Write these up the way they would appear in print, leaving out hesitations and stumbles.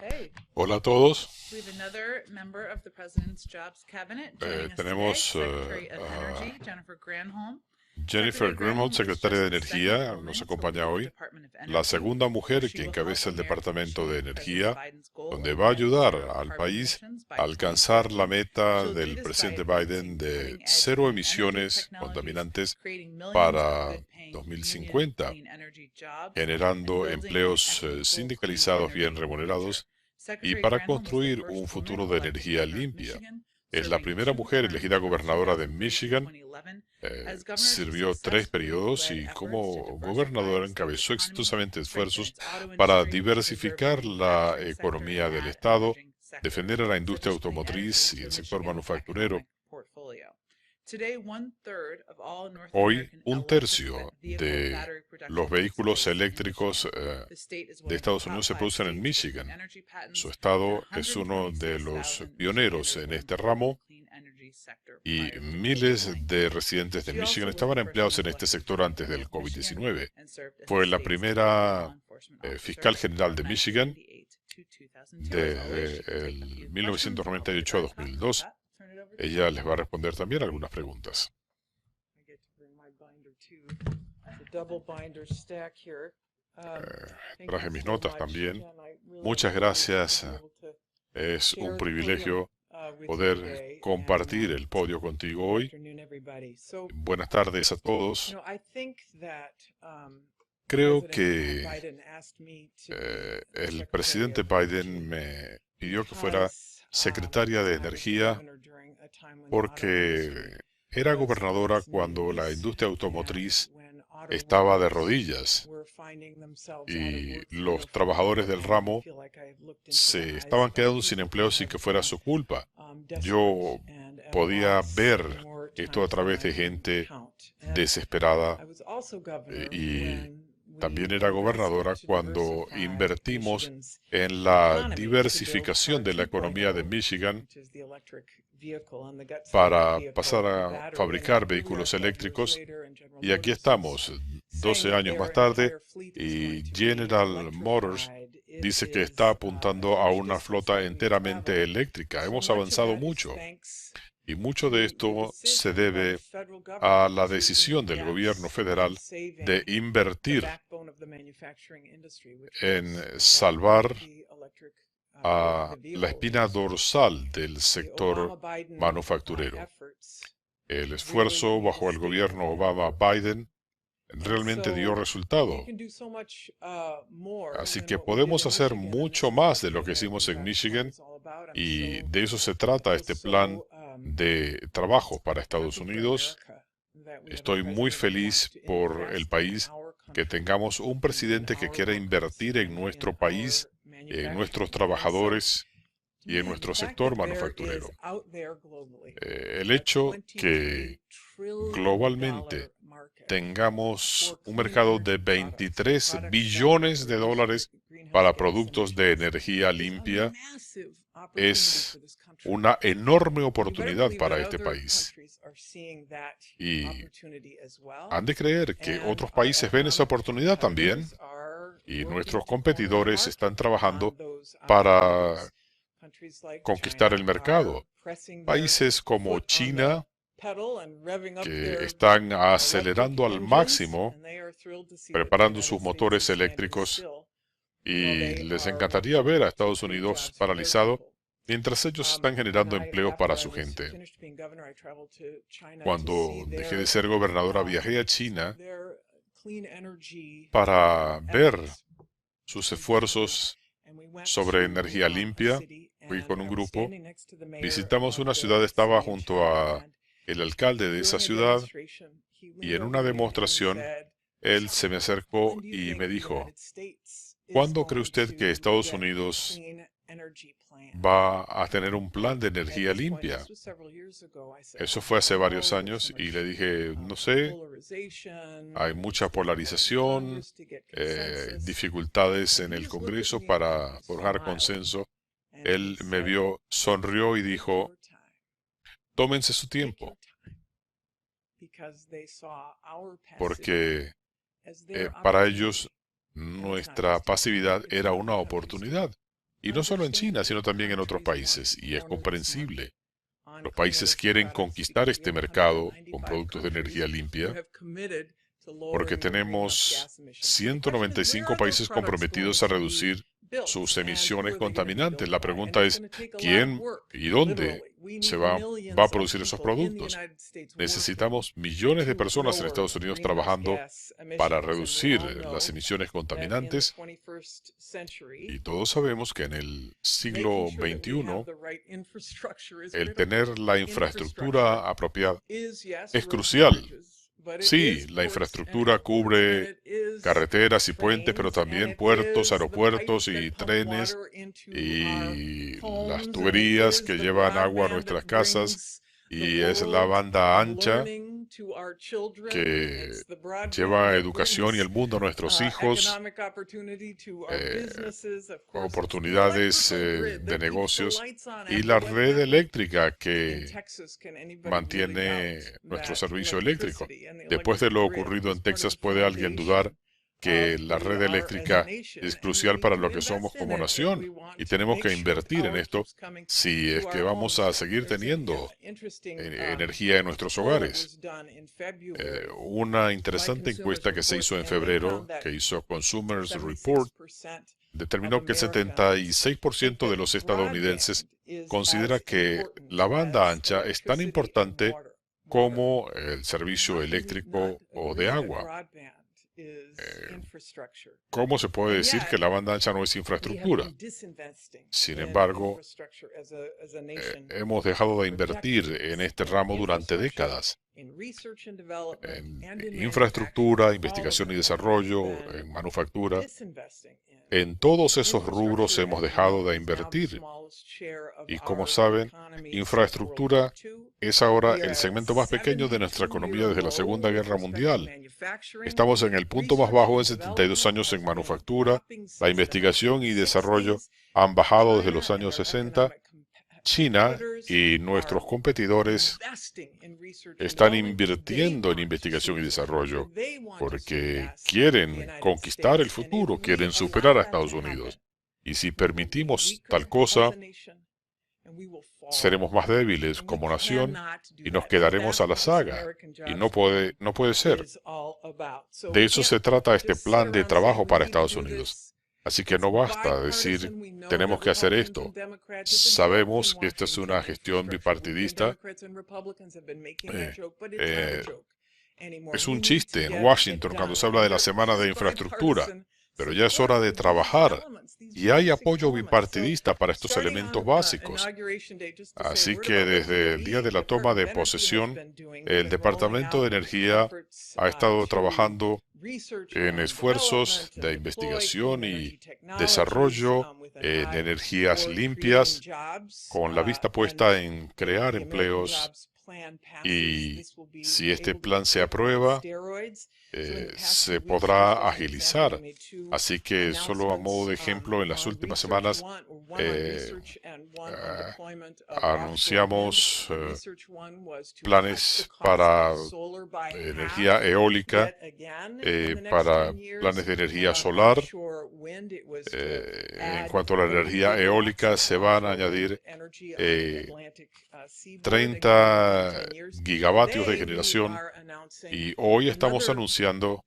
Okay, Hola a todos. we have another member of the President's Jobs Cabinet joining us today, Tenemos Secretary of Energy Jennifer Granholm. Jennifer Secretary Granholm, Granholm is secretaria just de the second Energía, woman nos to acompaña lead the hoy. Department of La Energy, segunda where mujer she que will help encabeza el America Departamento de achieve President Energía, Biden's goal donde of va a net ayudar zero al carbon país emissions by a alcanzar la 2050. meta She'll do del this by presidente advancing Biden de cutting-edge cero clean energy emisiones technologies, contaminantes creating millions of para good-paying union 2050, clean energy jobs, and generando building an empleos equitable clean sindicalizados bien energy future. remunerados y Secretary para Granholm was the construir first un woman futuro de elected energía governor of limpia. Michigan, Es la serving primera two mujer terms elegida from gobernadora de 2003 to Michigan. 2011. As governor, she Sirvió 3 periodos successfully y led efforts to como diversify gobernadora the state's encabezó economy, exitosamente strengthen esfuerzos its auto para industry, preserve the diversificar la manufacturing sector, economía and del add Estado, emerging sectors defender a la such industria as clean energy automotriz y to el sector Michigan's manufacturero. economic portfolio. Today, 1/3 of all North Hoy, American un electric tercio vehicle de battery los production takes vehículos place in eléctricos Michigan. The state is de one of the Estados top Unidos se five producen en states for clean Michigan. energy Su patents, and estado es uno de los 126,000 pioneros Michiganders en were este employed in ramo the clean energy sector y prior to miles COVID-19. de residentes de She Michigan also was the estaban first empleados woman en este elected sector Attorney antes General del of Michigan COVID-19. and served as the Fue la state's lead law primera enforcement officer fiscal general from de Michigan 1998 to 2002. As always, she can desde take a el few questions, and I'll be 1998 a right back. With 2002. that, turn it over to Ella Jennifer. les va a responder también algunas preguntas. I get to bring my binder too. It's a double binder stack here. Thank Traje you mis so notas much, también. Jen. I really am Muchas privileged to gracias. be able to Es un share the podium privilegio with you poder today. compartir el podio contigo Good hoy. afternoon, everybody. So, Buenas tardes a todos. I think that Creo President que Biden asked me to be the el Secretary presidente of Biden Energy me pidió que fuera because secretaria de I was Energía governor during a time when the auto industry porque era was on gobernadora its cuando la knees industria and automotriz when auto estaba de workers rodillas were finding themselves out of y work for no los fault of trabajadores their del own. I ramo feel like I've looked into the se eyes estaban of our quedando sin people empleo who sin have que fuera been su culpa. desperate Yo and at a podía loss ver more esto a times than través I de can gente count. And desesperada I was also governor y when we también era invested gobernadora to cuando diversify invertimos Michigan's en la economy to build diversificación CAR de la economía de 2.0, Michigan which is the electric vehicle and the guts of that para pasar vehicle, the a battery. And fabricar now here we are vehículos 12 years eléctricos later, and General y aquí Motors is estamos, saying 12 that años más their tarde, entire fleet is going y to be General Motors electrified. It dice que está is a apuntando a huge una distance flota having to enteramente travel. eléctrica. So Hemos much of avanzado that is mucho thanks y mucho de to the esto se decision by the debe federal a government la to decisión del gobierno invest in federal de saving the invertir backbone of the manufacturing industry, which en was exactly salvar the electric a the la vehicle espina industry. dorsal del The sector Obama-Biden manufacturero. efforts El really esfuerzo made a bajo el statement gobierno of work. Obama-Biden And realmente dio so we resultado. can do so much more Así than que what we did podemos in hacer Michigan, and this mucho is what más de the lo que hicimos American en Jobs Plan Michigan is all about. y de eso se trata Feel este plan so de trabajo para Estados happy for Unidos. America that we have a Estoy muy president who wants feliz to por el invest in país, our que country tengamos un and in presidente que our quiera workers invertir en and in nuestro país, our en nuestros manufacturing. And so, trabajadores y en man, the nuestro fact sector that there is manufacturero. out there globally El a hecho que $23 trillion globalmente market tengamos for un clean mercado de energy products, for 23 products that don't billones de produce dólares greenhouse para gas productos de emissions, energía is a limpia massive opportunity es for this country. una enorme And you better oportunidad believe that para este other país. countries are seeing that Y opportunity as well. han de creer que And otros our países ven esa economic oportunidad también competitors are y working nuestros to corner the competidores market están trabajando on those para opportunities. Countries like conquistar el China are mercado. pressing their Países como foot on the China, pedal and revving up que their están electric acelerando al engines, máximo, and they are thrilled to see that the preparando United sus States is motores standing eléctricos, still while y they les are encantaría working ver a to Estados create Unidos jobs for their paralizado people. mientras ellos están When generando I, empleo after para I su was gente. finished being governor, I traveled to China to see Cuando dejé de their ser gobernadora, viajé a China their clean energy para ver efforts. sus esfuerzos And we went sobre to energía a limpia. city, Fui and con un I was grupo, standing next to the mayor visitamos of una ciudad, the estaba city in junto China, a and el alcalde de esa during a ciudad demonstration, he y leaned en over una to me and demostración said, él se me acercó "When do you y think me the dijo, United States is ¿cuándo cree going usted que to Estados get a Unidos clean energy plan?" va a tener un plan de And at energía this point, limpia? this was several years ago, I said, Eso "I fue don't hace varios know. There's so años y le much dije, no sé, polarization. hay It's mucha difficult in polarización, Congress to get consensus." dificultades And en he el just looked at Congreso me and para he forjar smiled consenso. and he Él me said, vio, sonrió y "Take dijo, your time. tómense su Take your tiempo, time." Because they saw our passivity porque as their para opportunity. ellos And it's not nuestra just a time, pasividad it's era what una the country's doing. oportunidad. Y no solo en China, sino también en otros países. Y es comprensible. Los países quieren conquistar este mercado con productos de energía limpia porque tenemos 195 países comprometidos a reducir sus emisiones contaminantes. La pregunta es, ¿quién y dónde se va a producir esos productos? Necesitamos millones de personas en Estados Unidos trabajando para reducir las emisiones contaminantes y todos sabemos que en el siglo XXI el tener la infraestructura apropiada es crucial. Sí, la infraestructura cubre carreteras y puentes, pero también puertos, aeropuertos y trenes y las tuberías que llevan agua a nuestras casas y es la banda ancha que lleva educación y el mundo a nuestros hijos, oportunidades de negocios y la red eléctrica que mantiene nuestro servicio eléctrico. Después de lo ocurrido en Texas, ¿puede alguien dudar que la red eléctrica es crucial para lo que somos como nación? Y tenemos que invertir en esto si es que vamos a seguir teniendo energía en nuestros hogares. Una interesante encuesta que se hizo en febrero, que hizo Consumers Report, determinó que el 76% de los estadounidenses considera que la banda ancha es tan importante como el servicio eléctrico o de agua. ¿Cómo se puede decir que la banda ancha no es infraestructura? Sin embargo, hemos dejado de invertir en este ramo durante décadas. En infraestructura, investigación y desarrollo, en manufactura. En todos esos rubros hemos dejado de invertir. Y como saben, infraestructura es ahora el segmento más pequeño de nuestra economía desde la Segunda Guerra Mundial. Estamos en el punto más bajo en 72 años en manufactura. La investigación y desarrollo han bajado desde los años 60. China y nuestros competidores están invirtiendo en investigación y desarrollo porque quieren conquistar el futuro, quieren superar a Estados Unidos. Y si permitimos tal cosa, seremos más débiles como nación y nos quedaremos a la saga. Y no puede ser. De eso se trata este plan de trabajo para Estados Unidos. Así que no basta decir, tenemos que hacer esto. Sabemos que esta es una gestión bipartidista. Es un chiste en Washington cuando se habla de la semana de infraestructura, pero ya es hora de trabajar. Y hay apoyo bipartidista para estos elementos básicos. Así que desde el día de la toma de posesión, el Departamento de Energía ha estado trabajando en esfuerzos de investigación y desarrollo en energías limpias, con la vista puesta en crear empleos. Y si este plan se aprueba, se podrá agilizar. Así que solo a modo de ejemplo, en las últimas semanas anunciamos planes para energía eólica, para planes de energía solar. En cuanto a la energía eólica, se van a añadir 30 gigavatios de generación y hoy estamos anunciando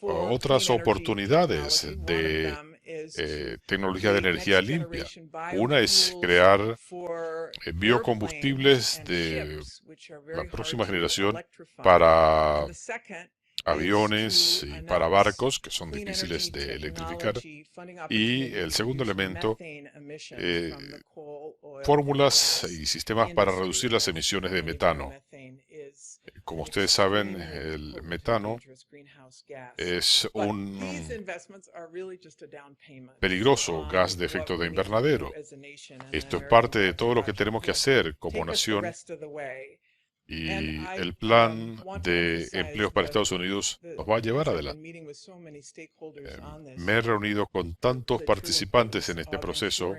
otras oportunidades de tecnología de energía limpia. Una es crear biocombustibles de la próxima generación para aviones y para barcos que son difíciles de electrificar. Y el segundo elemento, fórmulas y sistemas para reducir las emisiones de metano. Como ustedes saben, el metano es un peligroso gas de efecto de invernadero. Esto es parte de todo lo que tenemos que hacer como nación. Y el plan de empleos para Estados Unidos nos va a llevar adelante. Me he reunido con tantos participantes en este proceso.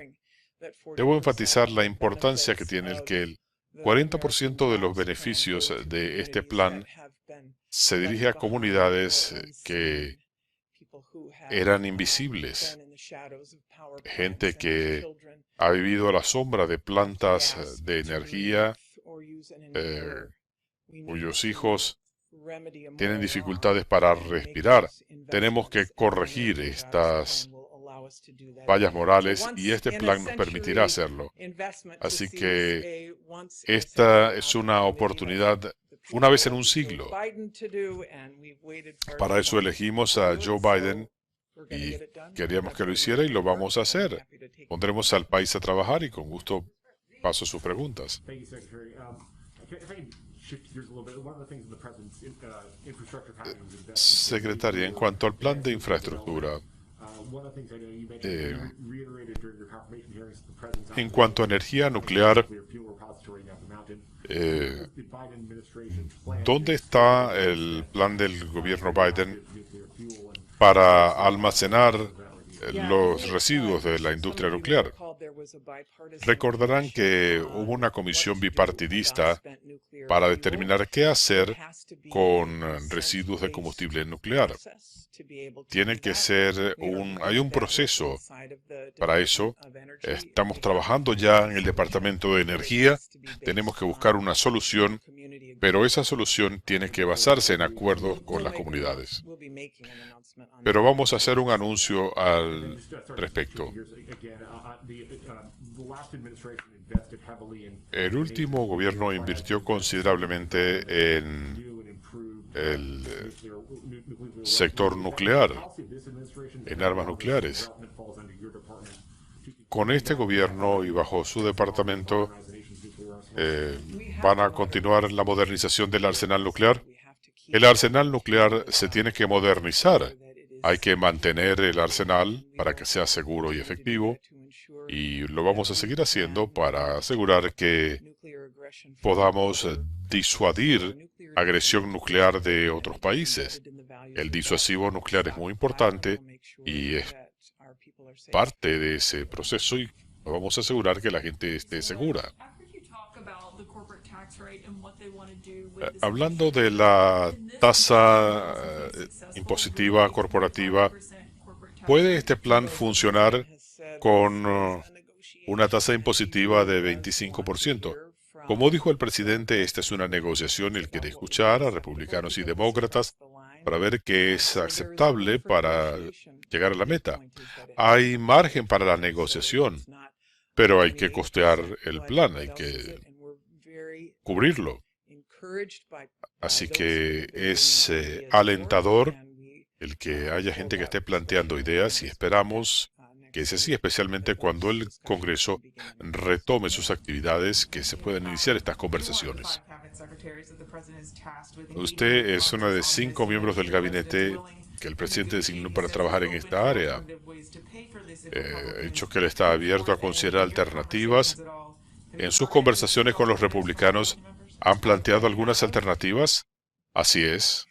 Debo enfatizar la importancia que tiene el que el 40% de los beneficios de este plan se dirige a comunidades que eran invisibles, gente que ha vivido a la sombra de plantas de energía, cuyos hijos tienen dificultades para respirar. Tenemos que corregir estas fallas morales y este plan nos permitirá hacerlo. Así que esta es una oportunidad una vez en un siglo. Para eso elegimos a Joe Biden y queríamos que lo hiciera y lo vamos a hacer. Pondremos al país a trabajar y con gusto paso sus preguntas. Secretaria, en cuanto al plan de infraestructura, en cuanto a energía nuclear, ¿dónde está el plan del gobierno Biden para almacenar los residuos de la industria nuclear? Recordarán que hubo una comisión bipartidista para determinar qué hacer con residuos de combustible nuclear. Tiene que ser hay un proceso para eso. Estamos trabajando ya en el Departamento de Energía. Tenemos que buscar una solución, pero esa solución tiene que basarse en acuerdos con las comunidades. Pero vamos a hacer un anuncio al respecto. El último gobierno invirtió considerablemente en el sector nuclear, en armas nucleares. Con este gobierno y bajo su departamento van a continuar la modernización del arsenal nuclear. El arsenal nuclear se tiene que modernizar. Hay que mantener el arsenal para que sea seguro y efectivo, y lo vamos a seguir haciendo para asegurar que podamos disuadir agresión nuclear de otros países. El disuasivo nuclear es muy importante y es parte de ese proceso y vamos a asegurar que la gente esté segura. Hablando de la tasa impositiva corporativa, ¿puede este plan funcionar con una tasa impositiva de 25%? Como dijo el presidente, esta es una negociación y él quiere escuchar a republicanos y demócratas para ver qué es aceptable para llegar a la meta. Hay margen para la negociación, pero hay que costear el plan, hay que cubrirlo. Así que es alentador el que haya gente que esté planteando ideas y esperamos que es así, especialmente cuando el Congreso retome sus actividades, que se puedan iniciar estas conversaciones. Usted es una de 5 miembros del gabinete que el presidente designó para trabajar en esta área. He dicho que él está abierto a considerar alternativas. En sus conversaciones con los republicanos, ¿han planteado algunas alternativas? Así es.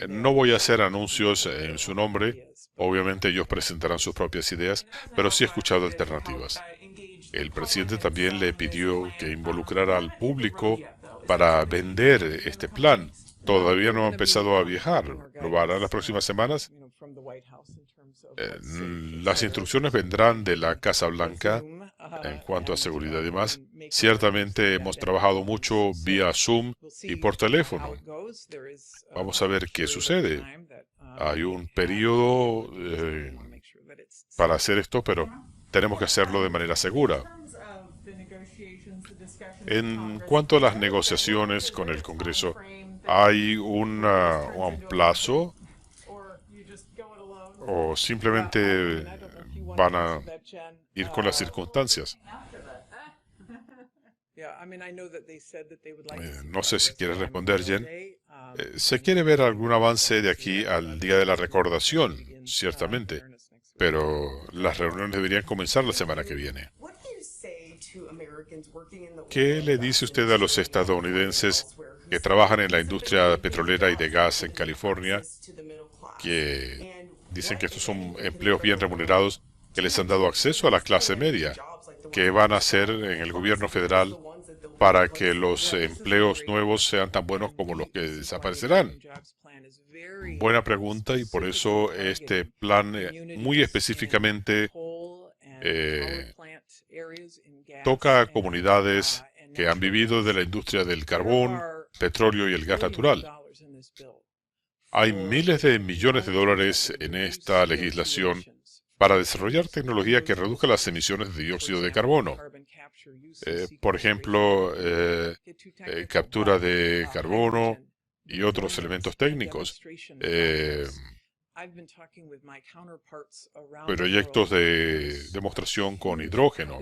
No voy a hacer anuncios en su nombre. Obviamente ellos presentarán sus propias ideas, pero sí he escuchado alternativas. El presidente también le pidió que involucrara al público para vender este plan. Todavía no ha empezado a viajar. ¿Lo hará en las próximas semanas? Las instrucciones vendrán de la Casa Blanca en cuanto a seguridad y demás. Ciertamente hemos trabajado mucho vía Zoom y por teléfono. Vamos a ver qué sucede. Hay un periodo para hacer esto, pero tenemos que hacerlo de manera segura. En cuanto a las negociaciones con el Congreso, ¿hay un plazo o simplemente van a ir con las circunstancias? No sé si quiere responder, Jen. Se quiere ver algún avance de aquí al día de la recordación, ciertamente, pero las reuniones deberían comenzar la semana que viene. ¿Qué le dice usted a los estadounidenses que trabajan en la industria petrolera y de gas en California, que dicen que estos son empleos bien remunerados, que les han dado acceso a la clase media? ¿Qué van a hacer en el gobierno federal para que los empleos nuevos sean tan buenos como los que desaparecerán? Buena pregunta, y por eso este plan muy específicamente toca a comunidades que han vivido de la industria del carbón, petróleo y el gas natural. Hay miles de millones de dólares en esta legislación para desarrollar tecnología que reduzca las emisiones de dióxido de carbono. Por ejemplo, captura de carbono y otros elementos técnicos. Proyectos de demostración con hidrógeno.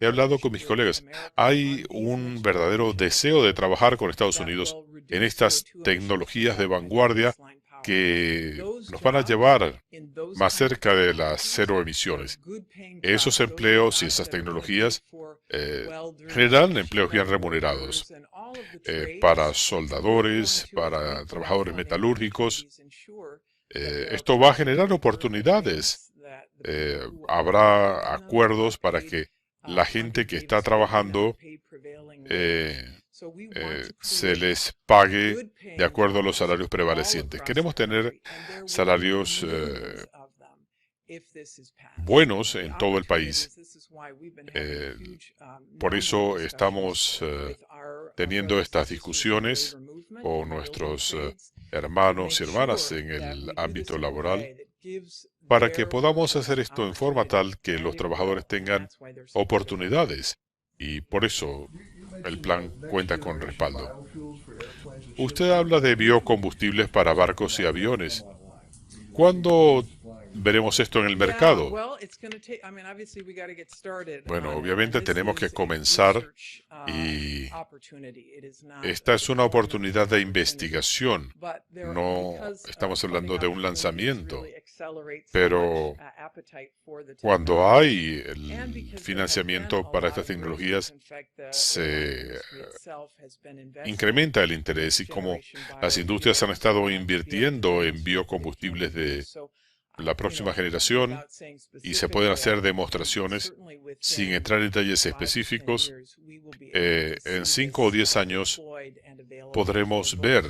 He hablado con mis colegas. Hay un verdadero deseo de trabajar con Estados Unidos en estas tecnologías de vanguardia que nos van a llevar más cerca de las cero emisiones. Esos empleos y esas tecnologías generan empleos bien remunerados para soldadores, para trabajadores metalúrgicos. Esto va a generar oportunidades. Habrá acuerdos para que la gente que está trabajando se les pague de acuerdo a los salarios prevalecientes. Queremos tener salarios buenos en todo el país. Por eso estamos teniendo estas discusiones con nuestros hermanos y hermanas en el ámbito laboral para que podamos hacer esto en forma tal que los trabajadores tengan oportunidades. Y por eso el plan cuenta con respaldo. Usted habla de biocombustibles para barcos y aviones. ¿Cuándo veremos esto en el mercado? Bueno, obviamente tenemos que comenzar, y esta es una oportunidad de investigación. No estamos hablando de un lanzamiento, pero cuando hay el financiamiento para estas tecnologías, se incrementa el interés, y como las industrias han estado invirtiendo en biocombustibles de la próxima generación y se pueden hacer demostraciones sin entrar en detalles específicos, en 5 o 10 años podremos ver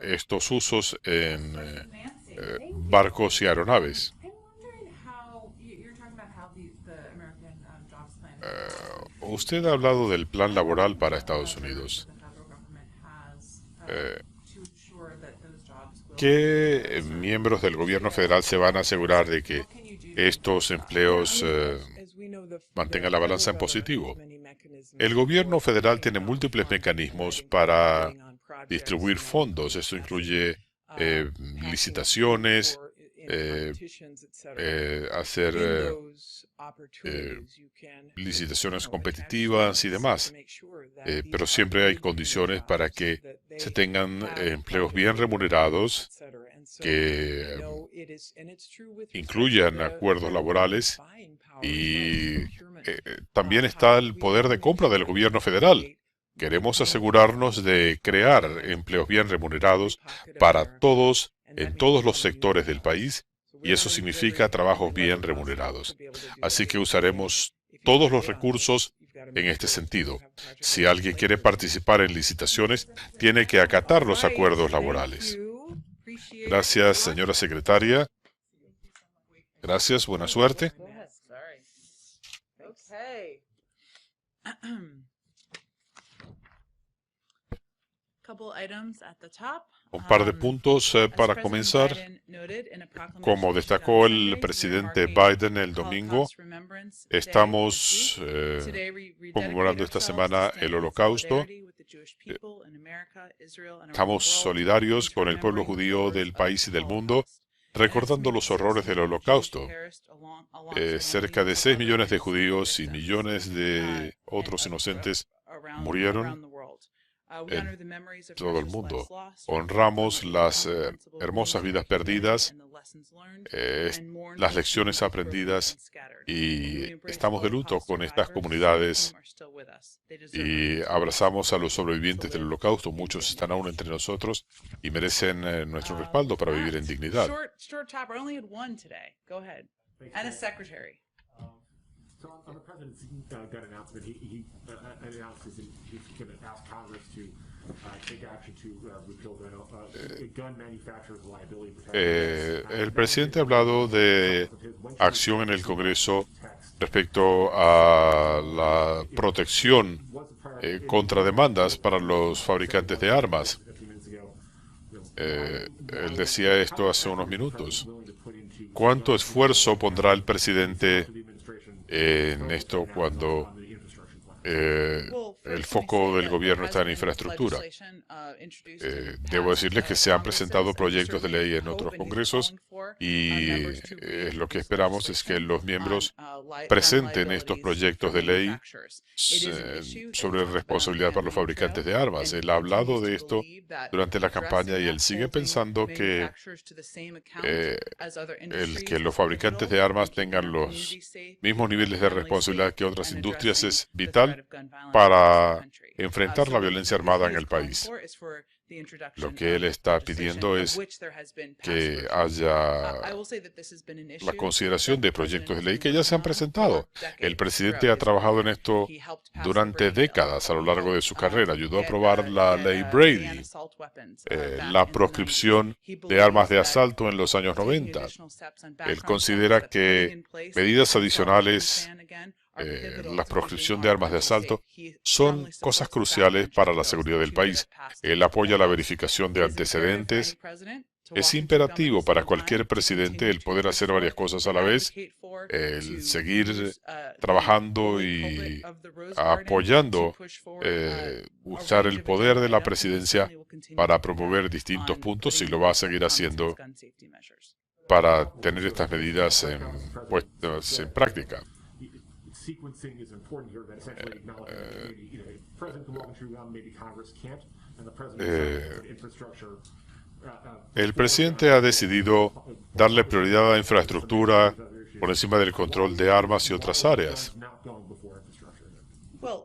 estos usos en barcos y aeronaves. Usted ha hablado del plan laboral para Estados Unidos. ¿Qué miembros del gobierno federal se van a asegurar de que estos empleos mantengan la balanza en positivo? El gobierno federal tiene múltiples mecanismos para distribuir fondos. Esto incluye licitaciones, hacer licitaciones competitivas y demás. Pero siempre hay condiciones para que se tengan empleos bien remunerados, que incluyan acuerdos laborales, y también está el poder de compra del gobierno federal. Queremos asegurarnos de crear empleos bien remunerados para todos, en todos los sectores del país, y eso significa trabajos bien remunerados. Así que usaremos todos los recursos en este sentido. Si alguien quiere participar en licitaciones, tiene que acatar los acuerdos laborales. Gracias, señora secretaria. Gracias, buena suerte. Un par de puntos para comenzar. Como destacó el presidente Biden el domingo, estamos conmemorando esta semana el Holocausto. Estamos solidarios con el pueblo judío del país y del mundo, recordando los horrores del Holocausto. Cerca de 6 millones de judíos y millones de otros inocentes murieron en todo el mundo. Honramos las hermosas vidas perdidas, las lecciones aprendidas, y estamos de luto con estas comunidades y abrazamos a los sobrevivientes del Holocausto. Muchos están aún entre nosotros y merecen nuestro respaldo para vivir en dignidad. El presidente ha hablado de acción en el Congreso respecto a la protección contra demandas para los fabricantes de armas. Él decía esto hace unos minutos. ¿Cuánto esfuerzo pondrá el presidente en esto cuando el foco del gobierno está en infraestructura? Debo decirles que se han presentado proyectos de ley en otros congresos y lo que esperamos es que los miembros presenten estos proyectos de ley sobre responsabilidad para los fabricantes de armas. Él ha hablado de esto durante la campaña y él sigue pensando que el que los fabricantes de armas tengan los mismos niveles de responsabilidad que otras industrias es vital para enfrentar la violencia armada en el país. Lo que él está pidiendo es que haya la consideración de proyectos de ley que ya se han presentado. El presidente ha trabajado en esto durante décadas a lo largo de su carrera. Ayudó a aprobar la ley Brady, la proscripción de armas de asalto en los años 90. Él considera que medidas adicionales, la proscripción de armas de asalto, son cosas cruciales para la seguridad del país. Él apoya la verificación de antecedentes. Es imperativo para cualquier presidente el poder hacer varias cosas a la vez, el seguir trabajando y apoyando, usar el poder de la presidencia para promover distintos puntos y lo va a seguir haciendo para tener estas medidas puestas en práctica. El presidente ha decidido darle prioridad a la infraestructura por encima del control de armas y otras áreas.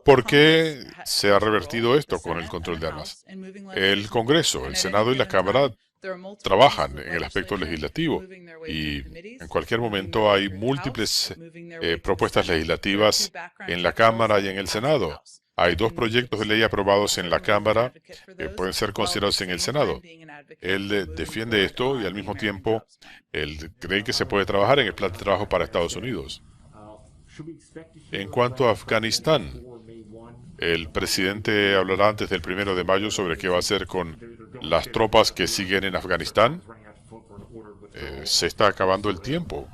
¿Por qué se ha revertido esto con el control de armas? El Congreso, el Senado y la Cámara trabajan en el aspecto legislativo y en cualquier momento hay múltiples propuestas legislativas en la Cámara y en el Senado. Hay 2 proyectos de ley aprobados en la Cámara que pueden ser considerados en el Senado. Él defiende esto y al mismo tiempo él cree que se puede trabajar en el plan de trabajo para Estados Unidos. En cuanto a Afganistán, el presidente hablará antes del 1 de mayo sobre qué va a hacer con las tropas que siguen en Afganistán. Se está acabando el tiempo.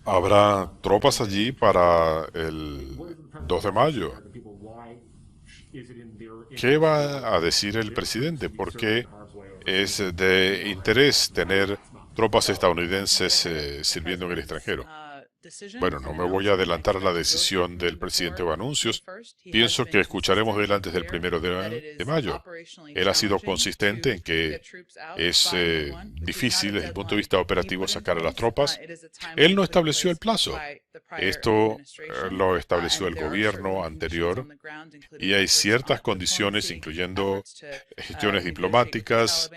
Habrá tropas allí para el 2 de mayo. ¿Qué va a decir el presidente? ¿Por qué es de interés tener tropas estadounidenses sirviendo en el extranjero? Bueno, no me voy a adelantar a la decisión del presidente o anuncios. Pienso que escucharemos de él antes del 1 de mayo. Él ha sido consistente en que es difícil desde el punto de vista operativo sacar a las tropas. Él no estableció el plazo. Esto lo estableció el gobierno anterior y hay ciertas condiciones, incluyendo gestiones diplomáticas,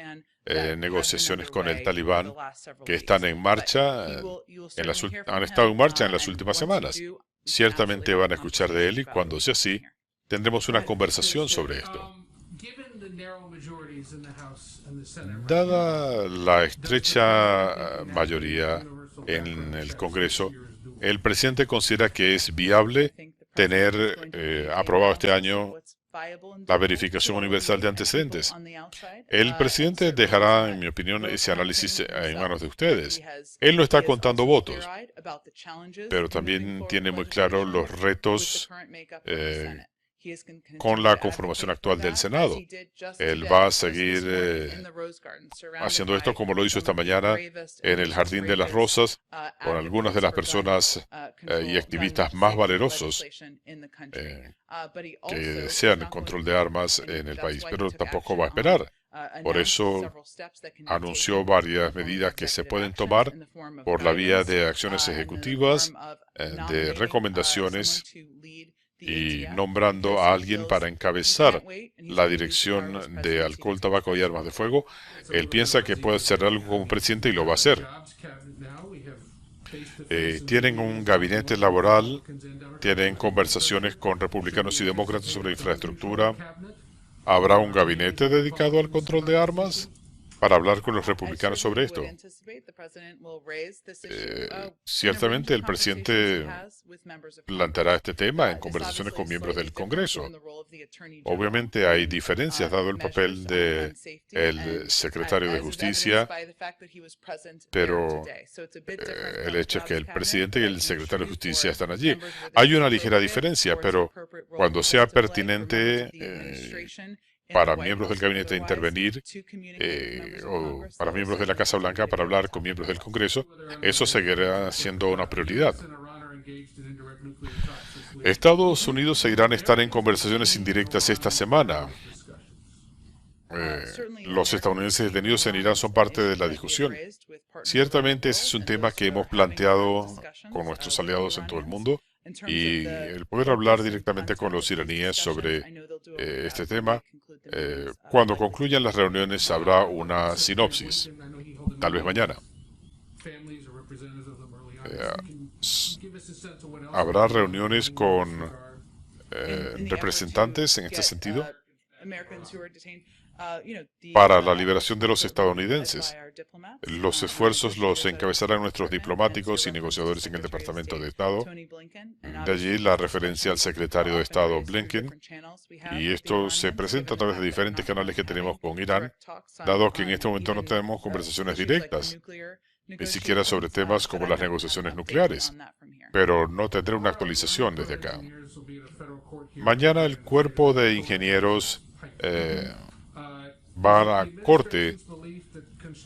negociaciones con el Talibán que están en marcha, han estado en marcha en las últimas semanas. Ciertamente van a escuchar de él y cuando sea así, tendremos una conversación sobre esto. Dada la estrecha mayoría en el Congreso, el presidente considera que es viable tener aprobado este año la verificación universal de antecedentes. El presidente dejará, en mi opinión, ese análisis en manos de ustedes. Él no está contando votos, pero también tiene muy claro los retos con la conformación actual del Senado. Él va a seguir haciendo esto como lo hizo esta mañana en el Jardín de las Rosas, con algunas de las personas y activistas más valerosos que desean el control de armas en el país, pero tampoco va a esperar. Por eso anunció varias medidas que se pueden tomar por la vía de acciones ejecutivas, de recomendaciones, y nombrando a alguien para encabezar la dirección de alcohol, tabaco y armas de fuego. Él piensa que puede hacer algo como presidente y lo va a hacer. tienen un gabinete laboral, tienen conversaciones con republicanos y demócratas sobre infraestructura. ¿Habrá un gabinete dedicado al control de armas para hablar con los republicanos sobre esto? Ciertamente el presidente planteará este tema en conversaciones con miembros del Congreso. Obviamente hay diferencias dado el papel del secretario de Justicia, pero el hecho es que el presidente y el secretario de Justicia están allí. Hay una ligera diferencia, pero cuando sea pertinente para miembros del gabinete intervenir o para miembros de la Casa Blanca para hablar con miembros del Congreso, eso seguirá siendo una prioridad. Estados Unidos e Irán están en conversaciones indirectas esta semana. Los estadounidenses detenidos en Irán son parte de la discusión. Ciertamente ese es un tema que hemos planteado con nuestros aliados en todo el mundo y el poder hablar directamente con los iraníes sobre este tema. Cuando concluyan las reuniones habrá una sinopsis, tal vez mañana. ¿Habrá reuniones con representantes en este sentido? Para la liberación de los estadounidenses. Los esfuerzos los encabezarán nuestros diplomáticos y negociadores en el Departamento de Estado. De allí la referencia al secretario de Estado Blinken. Y esto se presenta a través de diferentes canales que tenemos con Irán, dado que en este momento no tenemos conversaciones directas, ni siquiera sobre temas como las negociaciones nucleares. Pero no tendré una actualización desde acá. Mañana el cuerpo de ingenieros va a la corte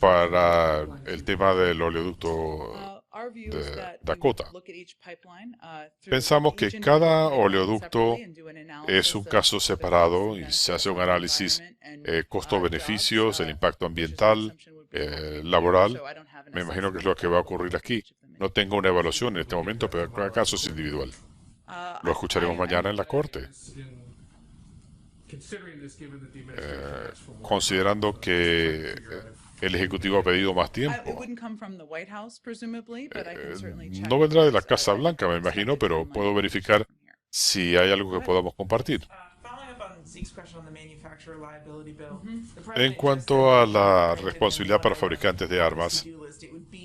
para el tema del oleoducto de Dakota. Pensamos que cada oleoducto es un caso separado y se hace un análisis costo-beneficios, el impacto ambiental, laboral. Me imagino que es lo que va a ocurrir aquí. No tengo una evaluación en este momento, pero cada caso es individual. Lo escucharemos mañana en la corte. Considerando que el Ejecutivo ha pedido más tiempo. No vendrá de la Casa Blanca, me imagino, pero puedo verificar si hay algo que podamos compartir. En cuanto a la responsabilidad para fabricantes de armas,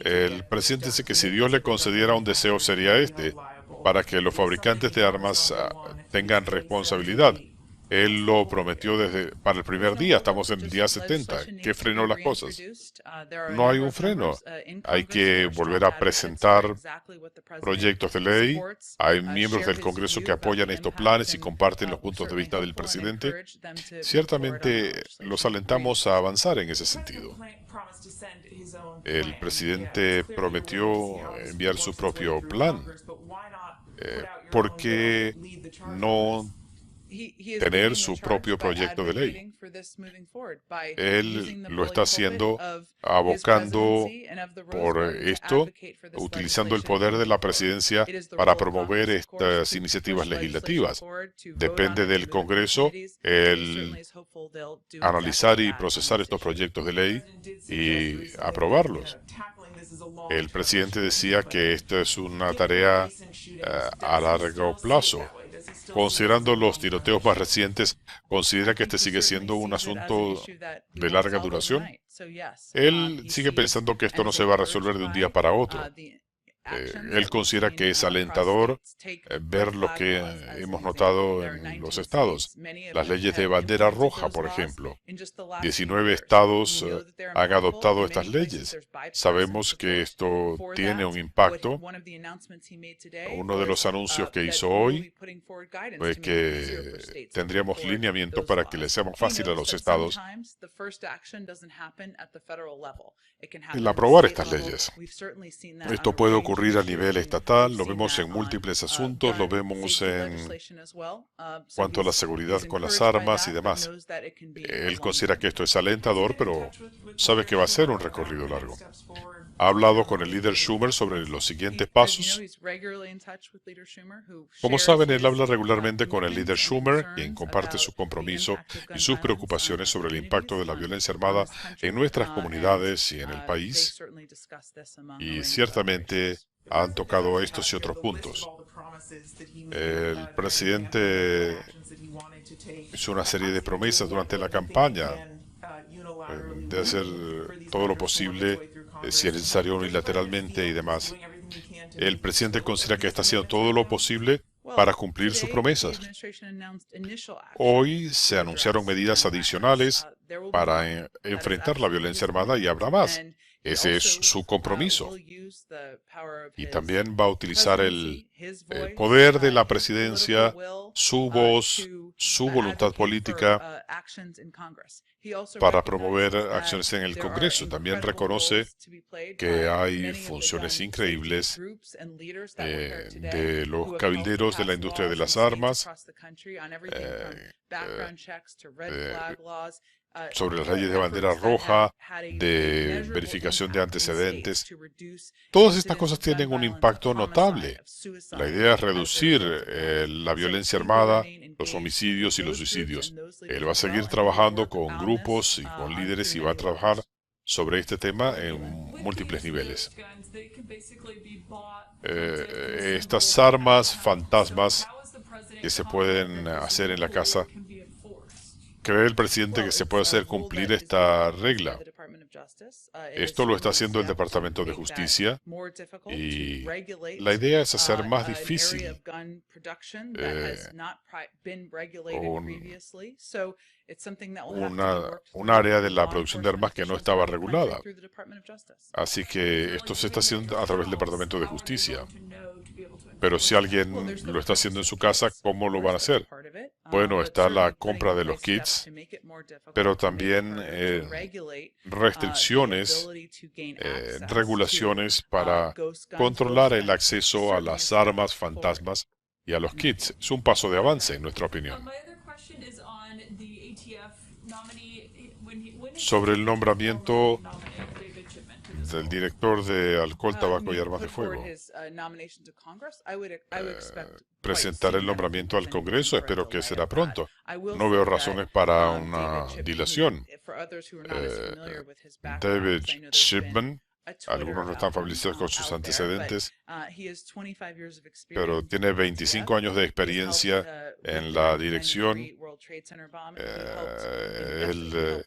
el presidente dice que si Dios le concediera un deseo sería este, para que los fabricantes de armas tengan responsabilidad. Él lo prometió para el primer día, estamos en el día 70. ¿Qué frenó las cosas? No hay un freno. Hay que volver a presentar proyectos de ley. Hay miembros del Congreso que apoyan estos planes y comparten los puntos de vista del presidente. Ciertamente los alentamos a avanzar en ese sentido. El presidente prometió enviar su propio plan. ¿Por qué no tener su propio proyecto de ley? Él lo está haciendo abocando por esto, utilizando el poder de la presidencia para promover estas iniciativas legislativas. Depende del Congreso el analizar y procesar estos proyectos de ley y aprobarlos. El presidente decía que esta es una tarea a largo plazo. Considerando los tiroteos más recientes, ¿considera que este sigue siendo un asunto de larga duración? Él sigue pensando que esto no se va a resolver de un día para otro. Él considera que es alentador ver lo que hemos notado en los estados. Las leyes de bandera roja, por ejemplo. 19 estados han adoptado estas leyes. Sabemos que esto tiene un impacto. Uno de los anuncios que hizo hoy fue que tendríamos lineamiento para que le sea más fácil a los estados el aprobar estas leyes. Esto puede ocurrir a nivel estatal, lo vemos en múltiples asuntos, lo vemos en cuanto a la seguridad con las armas y demás. Él considera que esto es alentador, pero sabe que va a ser un recorrido largo. Ha hablado con el líder Schumer sobre los siguientes pasos. Como saben, él habla regularmente con el líder Schumer, quien comparte su compromiso y sus preocupaciones sobre el impacto de la violencia armada en nuestras comunidades y en el país. Y ciertamente han tocado estos y otros puntos. El presidente hizo una serie de promesas durante la campaña de hacer todo lo posible, si es necesario unilateralmente y demás. El presidente considera que está haciendo todo lo posible para cumplir sus promesas. Hoy se anunciaron medidas adicionales para enfrentar la violencia armada y habrá más. Ese es su compromiso. Y también va a utilizar el poder de la presidencia, su voz, su voluntad política para promover acciones en el Congreso. También reconoce que hay funciones increíbles de los cabilderos de la industria de las armas, sobre las leyes de bandera roja, de verificación de antecedentes. Todas estas cosas tienen un impacto notable. La idea es reducir la violencia armada, los homicidios y los suicidios. Él va a seguir trabajando con grupos y con líderes y va a trabajar sobre este tema en múltiples niveles. Estas armas fantasmas que se pueden hacer en la casa, ¿cree el presidente que se puede hacer cumplir esta regla? Esto lo está haciendo el Departamento de Justicia y la idea es hacer más difícil un área de la producción de armas que no estaba regulada. Así que esto se está haciendo a través del Departamento de Justicia. Pero si alguien lo está haciendo en su casa, ¿cómo lo van a hacer? Bueno, está la compra de los kits, pero también restricciones, regulaciones para controlar el acceso a las armas fantasmas y a los kits. Es un paso de avance, en nuestra opinión. Sobre el nombramiento del director de alcohol, tabaco y armas de fuego. Presentar el nombramiento al Congreso, espero que será pronto. No veo razones para una dilación. David Shipman, algunos no están familiarizados con sus antecedentes, pero tiene 25 años de experiencia en la dirección. Él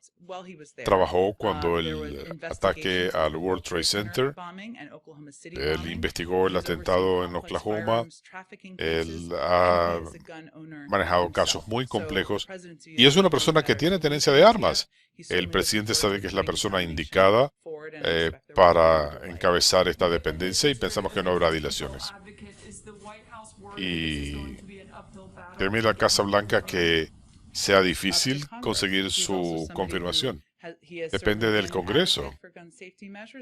trabajó cuando el ataque al World Trade Center. Él investigó el atentado en Oklahoma. Él ha manejado casos muy complejos y es una persona que tiene tenencia de armas. El presidente sabe que es la persona indicada para encabezar esta dependencia y pensamos que no habrá dilaciones. Y teme la Casa Blanca que sea difícil conseguir su confirmación. Depende del Congreso.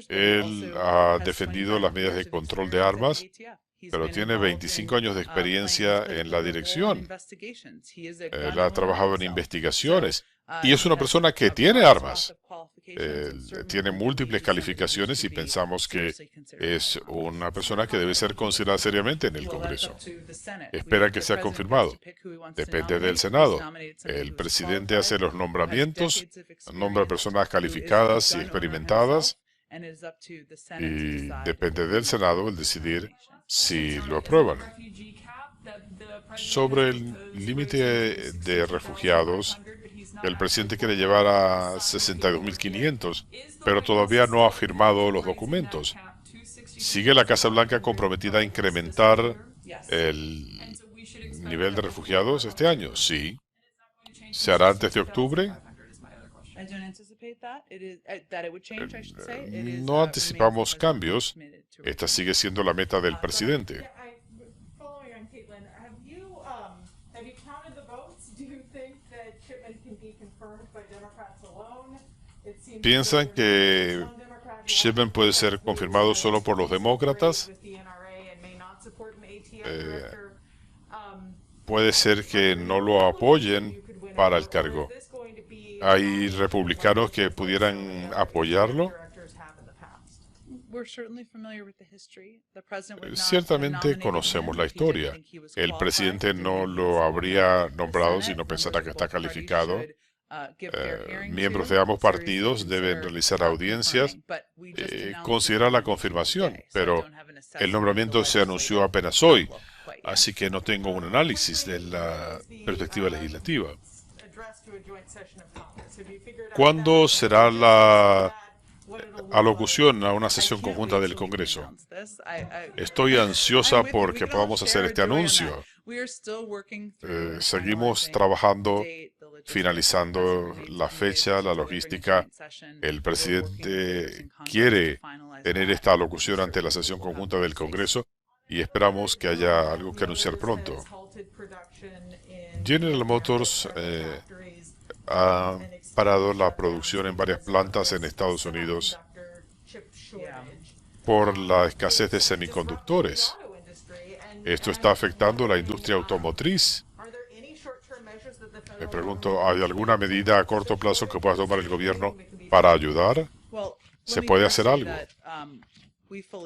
Él ha defendido las medidas de control de armas, pero tiene 25 años de experiencia en la dirección. Él ha trabajado en investigaciones y es una persona que tiene armas. Tiene múltiples calificaciones y pensamos que es una persona que debe ser considerada seriamente en el Congreso. Espera que sea confirmado. Depende del Senado. El presidente hace los nombramientos, nombra personas calificadas y experimentadas y depende del Senado el decidir si lo aprueban. Sobre el límite de refugiados, el presidente quiere llevar a 62.500, pero todavía no ha firmado los documentos. ¿Sigue la Casa Blanca comprometida a incrementar el nivel de refugiados este año? Sí. ¿Se hará antes de octubre? No anticipamos cambios. Esta sigue siendo la meta del presidente. ¿Piensan que Shipman puede ser confirmado solo por los demócratas? Puede ser que no lo apoyen para el cargo. ¿Hay republicanos que pudieran apoyarlo? Ciertamente conocemos la historia. El presidente no lo habría nombrado si no pensara que está calificado miembros de ambos partidos deben realizar audiencias, considerar la confirmación, pero el nombramiento se anunció apenas hoy, así que no tengo un análisis de la perspectiva legislativa. ¿Cuándo será la alocución a una sesión conjunta del Congreso? Estoy ansiosa porque podamos hacer este anuncio. Seguimos trabajando, finalizando la fecha, la logística. El presidente quiere tener esta alocución ante la sesión conjunta del Congreso y esperamos que haya algo que anunciar pronto. General Motors ha parado la producción en varias plantas en Estados Unidos por la escasez de semiconductores. Esto está afectando la industria automotriz. Me pregunto, ¿hay alguna medida a corto plazo que pueda tomar el gobierno para ayudar? ¿Se puede hacer algo?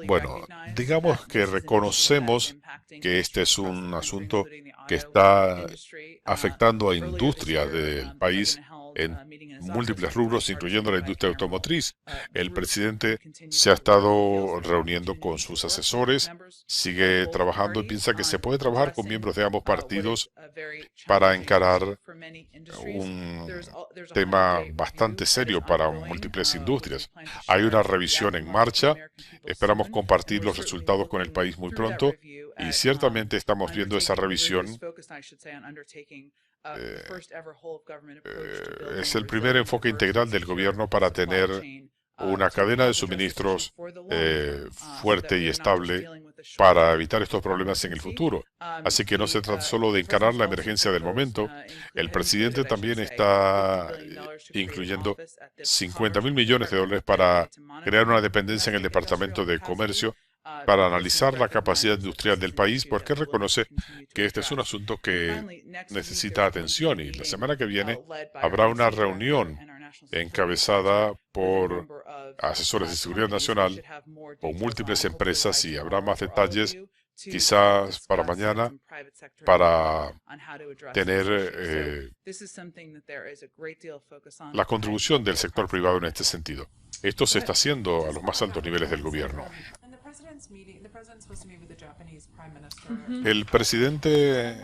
Bueno, digamos que reconocemos que este es un asunto que está afectando a industria del país en múltiples rubros, incluyendo la industria automotriz. El presidente se ha estado reuniendo con sus asesores, sigue trabajando y piensa que se puede trabajar con miembros de ambos partidos para encarar un tema bastante serio para múltiples industrias. Hay una revisión en marcha, esperamos compartir los resultados con el país muy pronto y ciertamente estamos viendo esa revisión. Es el primer enfoque integral del gobierno para tener una cadena de suministros fuerte y estable para evitar estos problemas en el futuro. Así que no se trata solo de encarar la emergencia del momento. El presidente también está incluyendo $50.000 millones para crear una dependencia en el Departamento de Comercio para analizar la capacidad industrial del país, porque reconoce que este es un asunto que necesita atención. Y la semana que viene habrá una reunión encabezada por asesores de seguridad nacional con múltiples empresas y habrá más detalles quizás para mañana para tener la contribución del sector privado en este sentido. Esto se está haciendo a los más altos niveles del gobierno. El presidente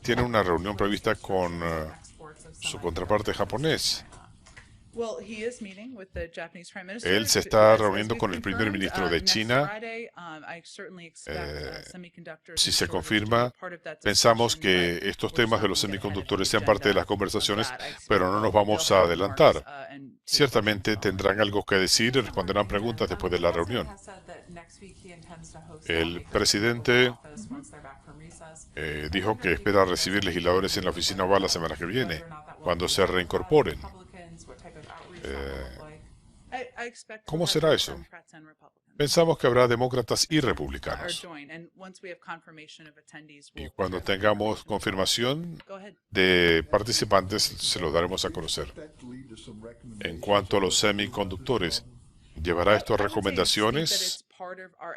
tiene una reunión prevista con su contraparte japonés. Él se está reuniendo con el primer ministro de China. Si se confirma, pensamos que estos temas de los semiconductores sean parte de las conversaciones, pero no nos vamos a adelantar. Ciertamente tendrán algo que decir y responderán preguntas después de la reunión. El presidente dijo que espera recibir legisladores en la oficina oval la semana que viene, cuando se reincorporen. ¿Cómo será eso? Pensamos que habrá demócratas y republicanos. Y cuando tengamos confirmación de participantes, se lo daremos a conocer. En cuanto a los semiconductores, ¿llevará esto a recomendaciones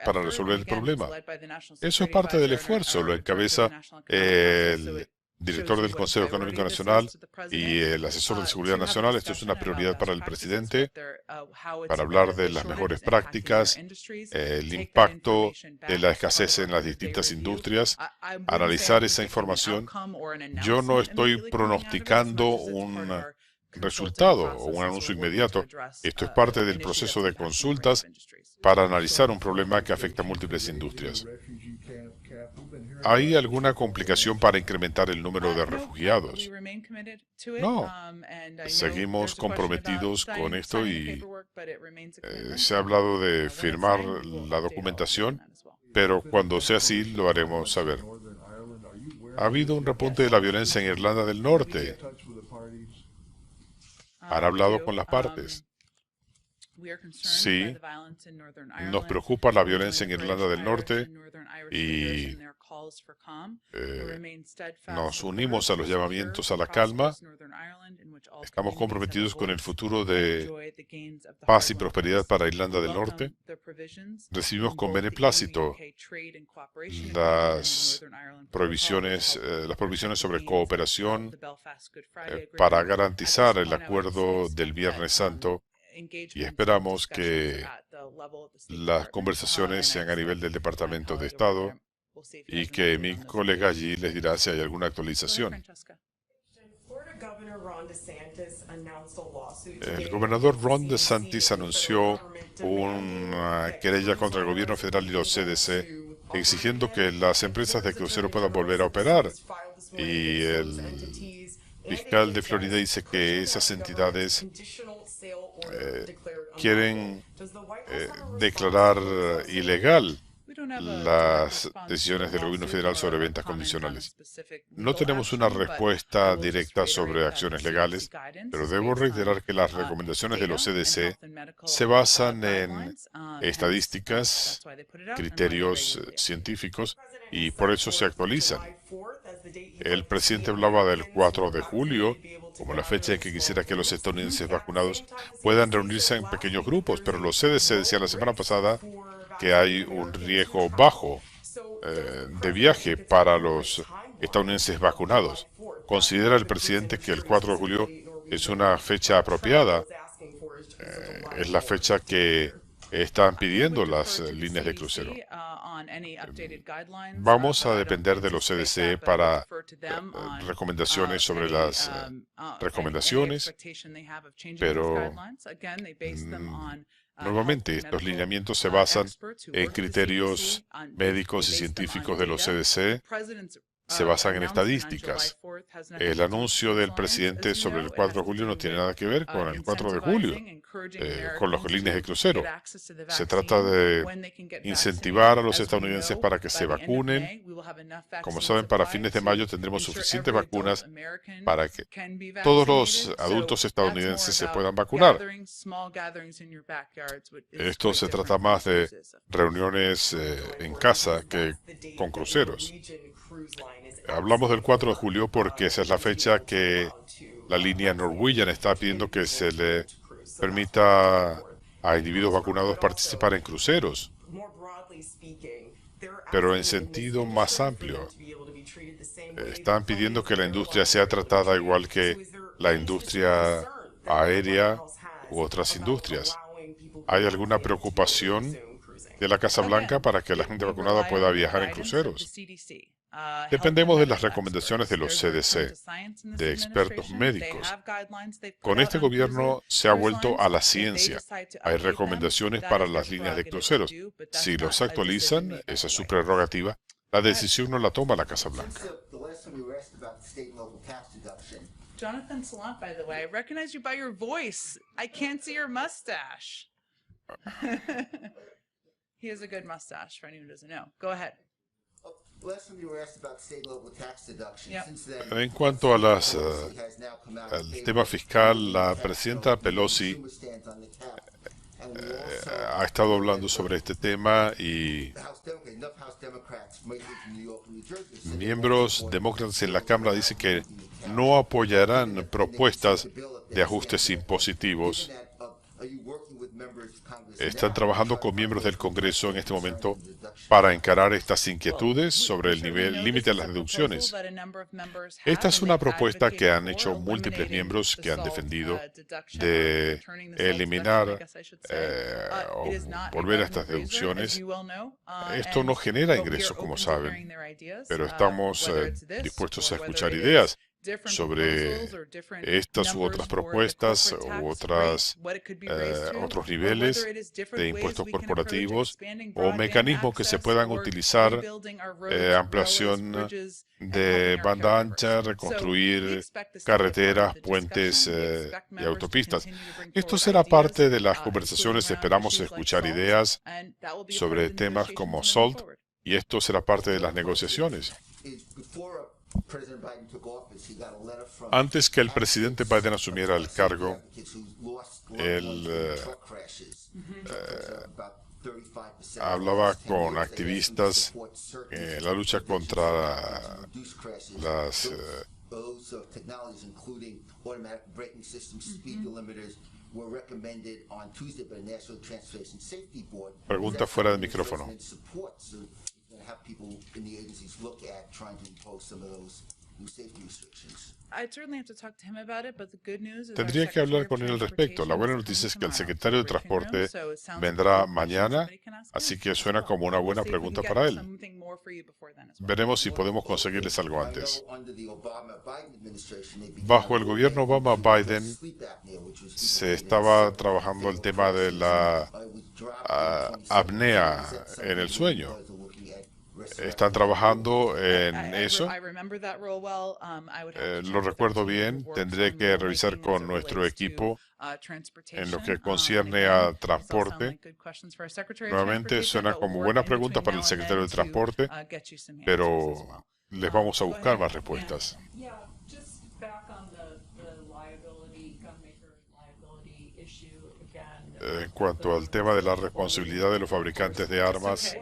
para resolver el problema? Eso es parte del esfuerzo. Lo encabeza el director del Consejo Económico Nacional y el asesor de Seguridad Nacional. Esto es una prioridad para el presidente, para hablar de las mejores prácticas, el impacto de la escasez en las distintas industrias, analizar esa información. Yo no estoy pronosticando un resultado o un anuncio inmediato. Esto es parte del proceso de consultas para analizar un problema que afecta a múltiples industrias. ¿Hay alguna complicación para incrementar el número de refugiados? No. Seguimos comprometidos con esto y se ha hablado de firmar la documentación, pero cuando sea así lo haremos saber. Ha habido un repunte de la violencia en Irlanda del Norte. ¿Han hablado con las partes? Sí, nos preocupa la violencia en Irlanda del Norte y nos unimos a los llamamientos a la calma. Estamos comprometidos con el futuro de paz y prosperidad para Irlanda del Norte. Recibimos con beneplácito las prohibiciones sobre cooperación para garantizar el acuerdo del Viernes Santo y esperamos que las conversaciones sean a nivel del Departamento de Estado y que mi colega allí les dirá si hay alguna actualización. El gobernador Ron DeSantis anunció una querella contra el gobierno federal y los CDC exigiendo que las empresas de crucero puedan volver a operar. Y el fiscal de Florida dice que esas entidades quieren declarar ilegal las decisiones del gobierno federal sobre ventas condicionales. No tenemos una respuesta directa sobre acciones legales, pero debo reiterar que las recomendaciones de los CDC se basan en estadísticas, criterios científicos, y por eso se actualizan. El presidente hablaba del 4 de julio como la fecha en que quisiera que los estadounidenses vacunados puedan reunirse en pequeños grupos, pero los CDC decían la semana pasada que hay un riesgo bajo de viaje para los estadounidenses vacunados. ¿Considera el presidente que el 4 de julio es una fecha apropiada? Es la fecha que están pidiendo las líneas de crucero. Vamos a depender de los CDC para recomendaciones sobre las recomendaciones, pero nuevamente estos lineamientos se basan en criterios médicos y científicos de los CDC, se basan en estadísticas. El anuncio del presidente sobre el 4 de julio no tiene nada que ver con el 4 de julio, con las líneas de crucero. Se trata de incentivar a los estadounidenses para que se vacunen. Como saben, para fines de mayo tendremos suficientes vacunas para que todos los adultos estadounidenses se puedan vacunar. Esto se trata más de reuniones en casa que con cruceros. Hablamos del 4 de julio porque esa es la fecha que la línea Norwegian está pidiendo que se le permita a individuos vacunados participar en cruceros. Pero en sentido más amplio, están pidiendo que la industria sea tratada igual que la industria aérea u otras industrias. ¿Hay alguna preocupación de la Casa Blanca para que la gente vacunada pueda viajar en cruceros? Dependemos de las recomendaciones de los CDC, de expertos médicos. Con este gobierno se ha vuelto a la ciencia. Hay recomendaciones para las líneas de cruceros. Si los actualizan, esa es su prerrogativa. La decisión no la toma la Casa Blanca. Jonathan Salant, by the way, I recognize you by your voice. I can't see your mustache. He has a good mustache, for anyone who doesn't know. Go ahead. En cuanto a al tema fiscal, la presidenta Pelosi ha estado hablando sobre este tema y miembros demócratas en la Cámara dicen que no apoyarán propuestas de ajustes impositivos. Están trabajando con miembros del Congreso en este momento para encarar estas inquietudes sobre el nivel límite de las deducciones. Esta es una propuesta que han hecho múltiples miembros que han defendido de eliminar o volver a estas deducciones. Esto no genera ingresos, como saben, pero estamos dispuestos a escuchar ideas sobre estas u otras propuestas u otros niveles de impuestos corporativos o mecanismos que se puedan utilizar, ampliación de banda ancha, reconstruir carreteras, puentes y autopistas. Esto será parte de las conversaciones. Esperamos escuchar ideas sobre temas como SALT y esto será parte de las negociaciones. Antes que el presidente Biden asumiera el cargo, él hablaba con activistas en la lucha contra las preguntas fuera del micrófono. Tendría que hablar con él al respecto. La buena noticia es que el secretario de Transporte vendrá mañana, así que suena como una buena pregunta para él. Veremos si podemos conseguirles algo antes. Bajo el gobierno Obama-Biden se estaba trabajando el tema de la apnea en el sueño. Están trabajando en eso. Lo recuerdo bien. Tendré que revisar con nuestro equipo en lo que concierne a transporte. Nuevamente suena como buena pregunta para el secretario de Transporte, pero les vamos a buscar más respuestas. En cuanto al tema de la responsabilidad de los fabricantes de armas,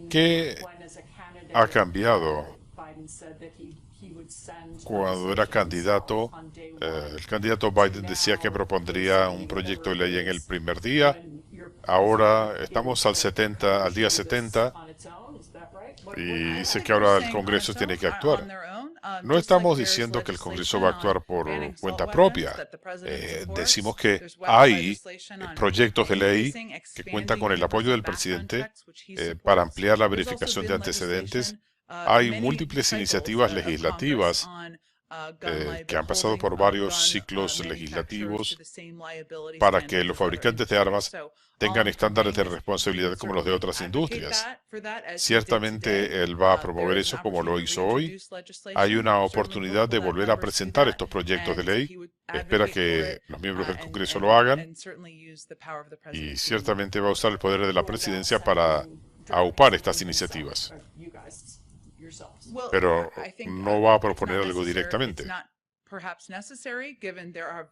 ¿qué ha cambiado? Cuando era candidato, el candidato Biden decía que propondría un proyecto de ley en el primer día. Ahora estamos al día 70 y dice que ahora el Congreso tiene que actuar. No estamos diciendo que el Congreso va a actuar por cuenta propia. Decimos que hay proyectos de ley que cuentan con el apoyo del presidente para ampliar la verificación de antecedentes. Hay múltiples iniciativas legislativas que han pasado por varios ciclos legislativos para que los fabricantes de armas tengan estándares de responsabilidad como los de otras industrias. Ciertamente él va a promover eso como lo hizo hoy. Hay una oportunidad de volver a presentar estos proyectos de ley. Espera que los miembros del Congreso lo hagan y ciertamente va a usar el poder de la presidencia para aupar estas iniciativas. Pero no va a proponer algo directamente.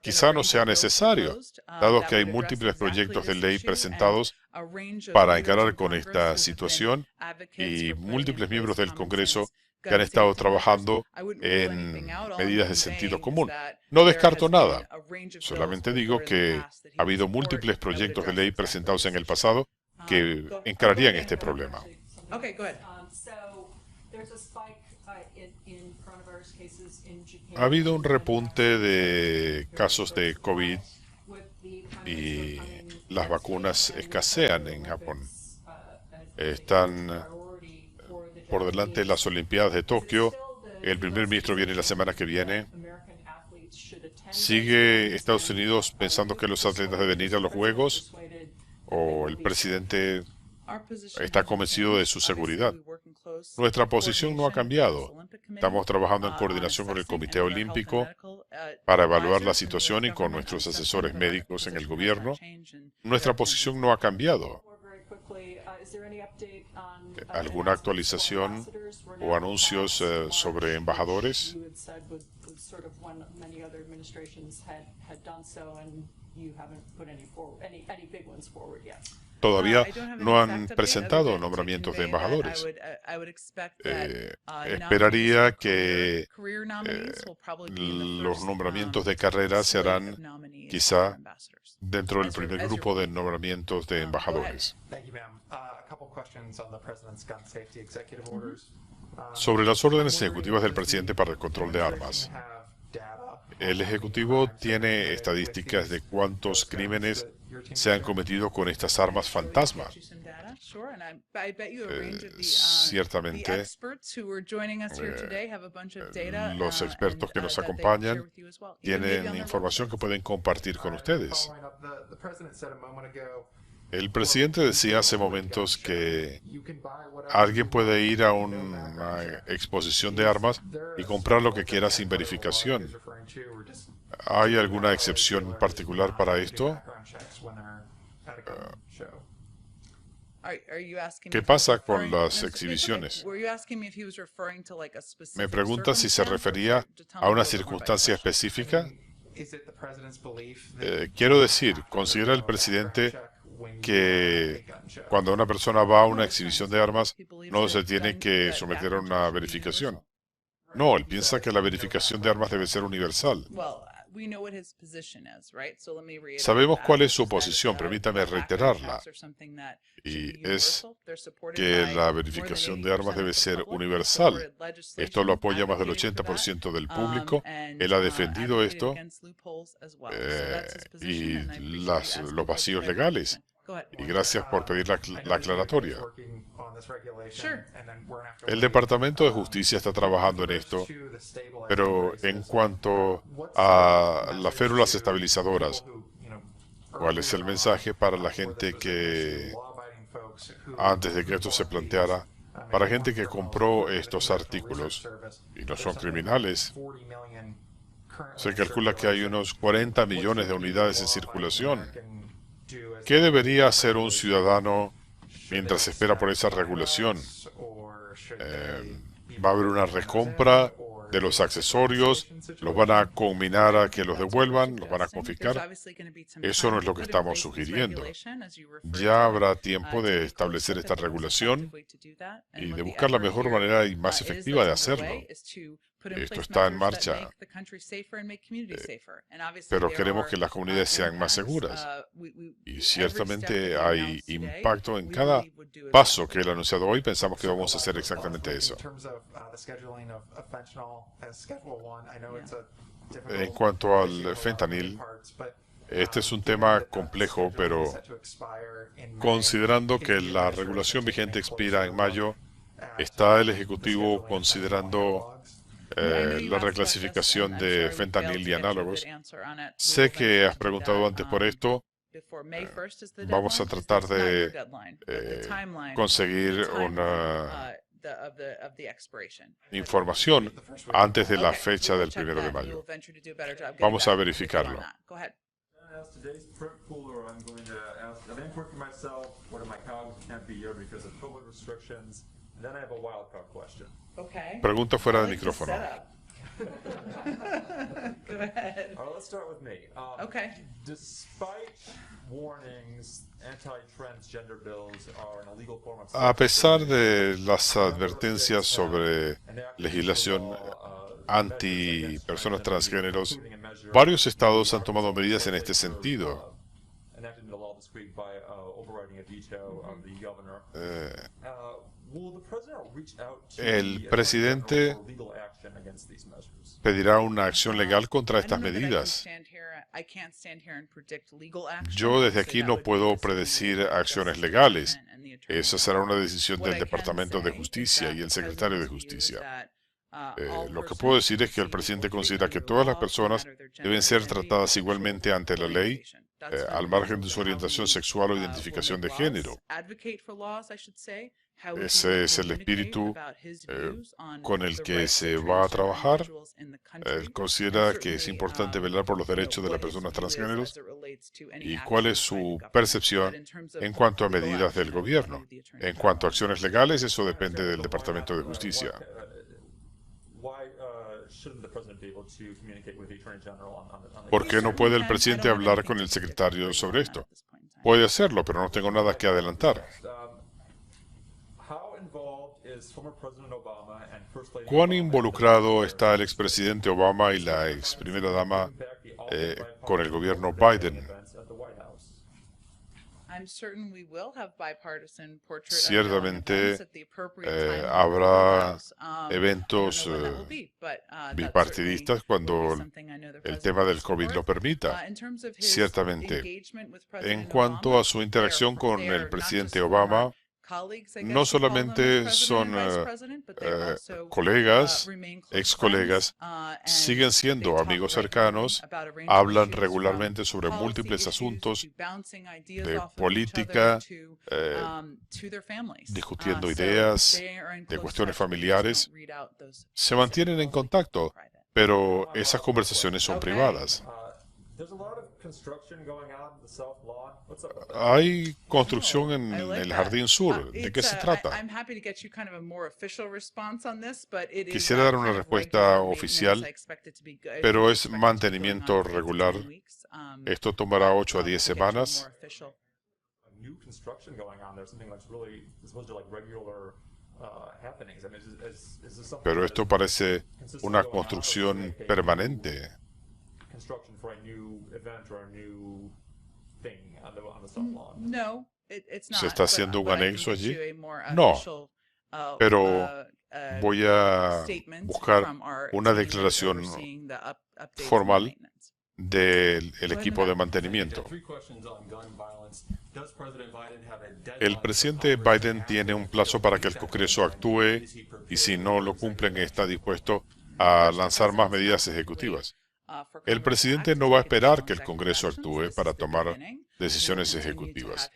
Quizá no sea necesario, dado que hay múltiples proyectos de ley presentados para encarar con esta situación y múltiples miembros del Congreso que han estado trabajando en medidas de sentido común. No descarto nada, solamente digo que ha habido múltiples proyectos de ley presentados en el pasado que encararían este problema. Ha habido un repunte de casos de COVID y las vacunas escasean en Japón. Están por delante las Olimpiadas de Tokio. El primer ministro viene la semana que viene. ¿Sigue Estados Unidos pensando que los atletas deben ir a los Juegos? ¿O el presidente está convencido de su seguridad? Nuestra posición no ha cambiado. Estamos trabajando en coordinación con el Comité Olímpico para evaluar la situación y con nuestros asesores médicos en el gobierno. Nuestra posición no ha cambiado. ¿Alguna actualización o anuncios sobre embajadores? Todavía no han presentado nombramientos de embajadores. Esperaría que los nombramientos de carrera se harán quizá dentro del primer grupo de nombramientos de embajadores. Sobre las órdenes ejecutivas del presidente para el control de armas. El Ejecutivo tiene estadísticas de cuántos crímenes se han cometido con estas armas fantasma. Ciertamente, los expertos que nos acompañan tienen información que pueden compartir con ustedes. El presidente decía hace momentos que alguien puede ir a una exposición de armas y comprar lo que quiera sin verificación. ¿Hay alguna excepción particular para esto? ¿Qué pasa con las exhibiciones? Me pregunta si se refería a una circunstancia específica. Quiero decir, ¿considera el presidente que cuando una persona va a una exhibición de armas no se tiene que someter a una verificación? No, él piensa que la verificación de armas debe ser universal. Sabemos cuál es su posición, permítame reiterarla, y es que la verificación de armas debe ser universal. Esto lo apoya más del 80% del público. Él ha defendido esto y los vacíos legales. Y gracias por pedir la aclaratoria. El Departamento de Justicia está trabajando en esto, pero en cuanto a las férulas estabilizadoras, ¿cuál es el mensaje para la gente que, antes de que esto se planteara, para gente que compró estos artículos y no son criminales? Se calcula que hay unos 40 millones de unidades en circulación. ¿Qué debería hacer un ciudadano mientras espera por esa regulación? ¿Va a haber una recompra de los accesorios? ¿Los van a combinar a que los devuelvan? ¿Los van a confiscar? Eso no es lo que estamos sugiriendo. Ya habrá tiempo de establecer esta regulación y de buscar la mejor manera y más efectiva de hacerlo. Esto está en marcha, pero queremos que las comunidades sean más seguras. Y ciertamente hay impacto en cada paso que él ha anunciado hoy. Pensamos que vamos a hacer exactamente eso. En cuanto al fentanil, este es un tema complejo, pero considerando que la regulación vigente expira en mayo, está el Ejecutivo considerando la reclasificación de fentanil y análogos. Sé que has preguntado antes por esto. Vamos a tratar de conseguir una información antes de la fecha del 1 de mayo. Vamos a verificarlo. Pregunta fuera de micrófono. A pesar de las advertencias sobre legislación anti personas transgéneros, varios estados han tomado medidas en este sentido. El presidente pedirá una acción legal contra estas medidas. Yo desde aquí no puedo predecir acciones legales. Esa será una decisión del Departamento de Justicia y el Secretario de Justicia. Lo que puedo decir es que el presidente considera que todas las personas deben ser tratadas igualmente ante la ley, al margen de su orientación sexual o identificación de género. Ese es el espíritu con el que se va a trabajar. Él considera que es importante velar por los derechos de las personas transgéneros y cuál es su percepción en cuanto a medidas del gobierno. En cuanto a acciones legales, eso depende del Departamento de Justicia. ¿Por qué no puede el presidente hablar con el secretario sobre esto? Puede hacerlo, pero no tengo nada que adelantar. ¿Cuán involucrado está el expresidente Obama y la ex primera dama con el gobierno Biden? Ciertamente habrá eventos bipartidistas cuando el tema del COVID lo permita. Ciertamente. En cuanto a su interacción con el presidente Obama, no solamente son colegas, ex colegas, siguen siendo amigos cercanos, hablan regularmente sobre múltiples asuntos de política, discutiendo ideas, de cuestiones familiares. Se mantienen en contacto, pero esas conversaciones son privadas. Hay construcción en el Jardín Sur. ¿De qué se trata? Quisiera dar una respuesta oficial, pero es mantenimiento regular. Esto tomará 8 a 10 semanas. Pero esto parece una construcción permanente. ¿Se está haciendo un anexo allí? No, pero voy a buscar una declaración formal del equipo de mantenimiento. El presidente Biden tiene un plazo para que el Congreso actúe y si no lo cumplen está dispuesto a lanzar más medidas ejecutivas. El presidente no va a esperar que el Congreso actúe para tomar decisiones ejecutivas.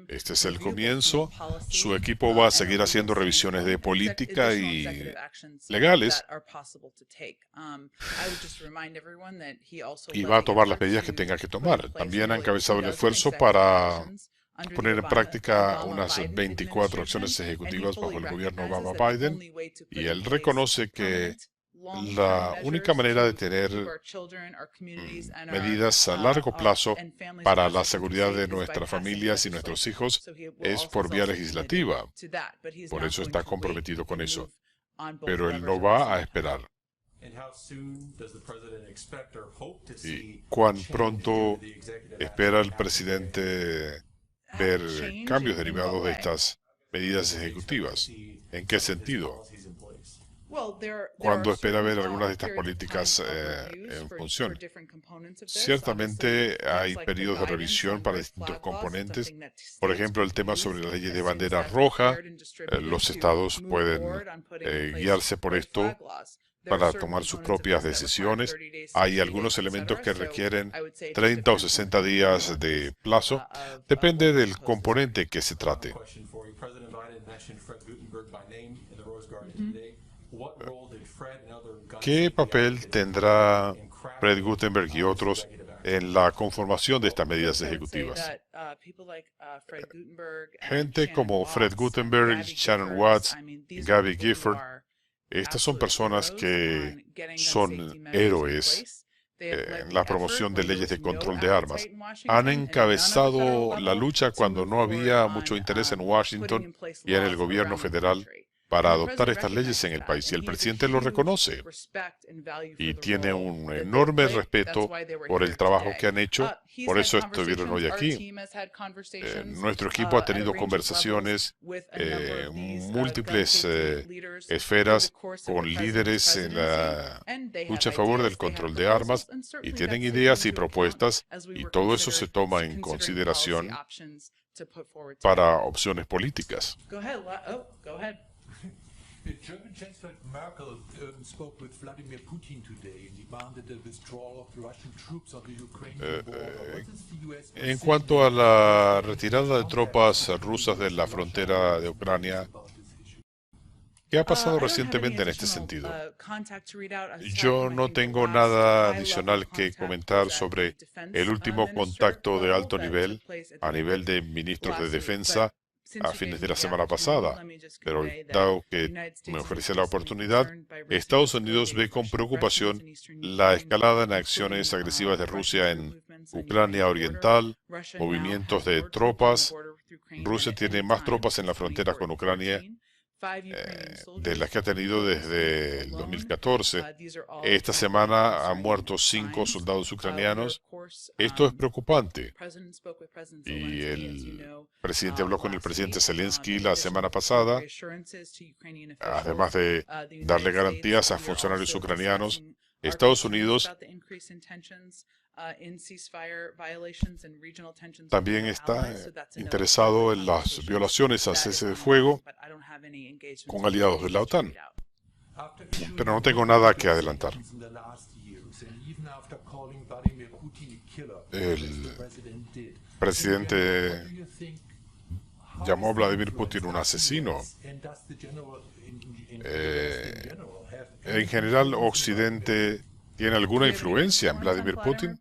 Este es el comienzo. Su equipo va a seguir haciendo revisiones de política y legales y va a tomar las medidas que tenga que tomar. También ha encabezado el esfuerzo para poner en práctica unas 24 acciones ejecutivas bajo el gobierno Obama-Biden y él reconoce que la única manera de tener medidas a largo plazo para la seguridad de nuestras familias y nuestros hijos es por vía legislativa. Por eso está comprometido con eso. Pero él no va a esperar. ¿Y cuán pronto espera el presidente ver cambios derivados de estas medidas ejecutivas? ¿En qué sentido? ¿Cuándo espera ver algunas de estas políticas en función? Ciertamente hay periodos de revisión para distintos componentes. Por ejemplo, el tema sobre las leyes de bandera roja. Los estados pueden guiarse por esto para tomar sus propias decisiones. Hay algunos elementos que requieren 30 o 60 días de plazo. Depende del componente que se trate. ¿Qué papel tendrá Fred Guttenberg y otros en la conformación de estas medidas ejecutivas? Gente como Fred Guttenberg, Shannon Watts, Gabby Gifford, estas son personas que son héroes en la promoción de leyes de control de armas. Han encabezado la lucha cuando no había mucho interés en Washington y en el gobierno federal para adoptar estas leyes en el país, y el presidente lo reconoce y tiene un enorme respeto por el trabajo que han hecho. Por eso estuvieron hoy aquí. Nuestro equipo ha tenido conversaciones en múltiples esferas con líderes en la lucha a favor del control de armas y tienen ideas y propuestas y todo eso se toma en consideración para opciones políticas. German Chancellor Merkel spoke with Vladimir Putin today and demanded the withdrawal of the Russian troops on the Ukrainian border. What is the US En cuanto a la retirada de tropas rusas de la frontera de Ucrania, ¿qué ha pasado recientemente en este sentido? Yo no tengo nada adicional que comentar sobre el último contacto de alto nivel a nivel de ministros de defensa a fines de la semana pasada, pero dado que me ofrece la oportunidad, Estados Unidos ve con preocupación la escalada en acciones agresivas de Rusia en Ucrania Oriental, movimientos de tropas. Rusia tiene más tropas en la frontera con Ucrania de las que ha tenido desde el 2014. Esta semana han muerto 5 soldados ucranianos. Esto es preocupante. Y el presidente habló con el presidente Zelensky la semana pasada, además de darle garantías a funcionarios ucranianos. Estados Unidos también está interesado en las violaciones al cese de fuego con aliados de la OTAN, pero no tengo nada que adelantar. El presidente llamó a Vladimir Putin un asesino. En general, Occidente tiene alguna influencia en Vladimir Putin.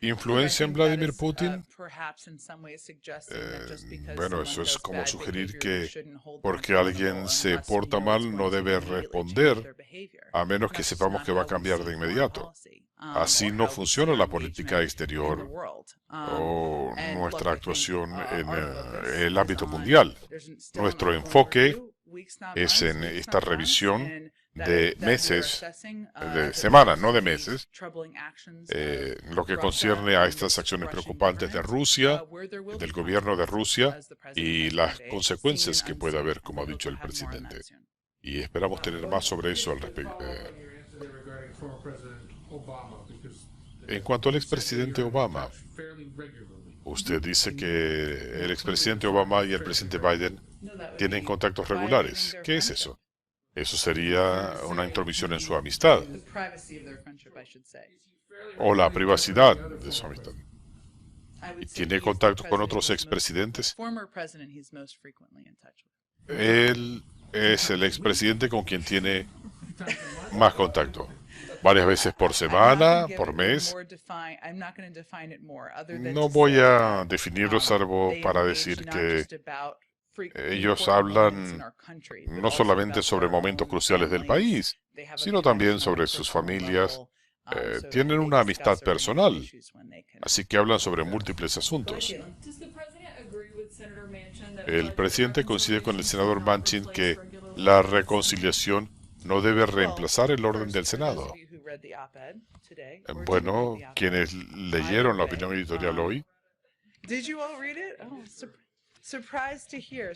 influencia en Vladimir Putin. Bueno, eso es como sugerir que porque alguien se porta mal no debe responder, a menos que sepamos que va a cambiar de inmediato. Así no funciona la política exterior o nuestra actuación en el ámbito mundial. Nuestro enfoque es en esta revisión de meses, de semanas, no de meses, lo que concierne a estas acciones preocupantes de Rusia, del gobierno de Rusia y las consecuencias que puede haber, como ha dicho el presidente. Y esperamos tener más sobre eso al respecto. En cuanto al expresidente Obama, usted dice que el expresidente Obama y el presidente Biden tienen contactos regulares. ¿Qué es eso? Eso sería una intromisión en su amistad, o la privacidad de su amistad. ¿Tiene contacto con otros expresidentes? Él es el expresidente con quien tiene más contacto. Varias veces por semana, por mes. No voy a definirlo salvo para decir que ellos hablan no solamente sobre momentos cruciales del país, sino también sobre sus familias. Tienen una amistad personal, así que hablan sobre múltiples asuntos. El presidente coincide con el senador Manchin que la reconciliación no debe reemplazar el orden del Senado. Bueno, quienes leyeron la opinión editorial hoy, Surprised to hear.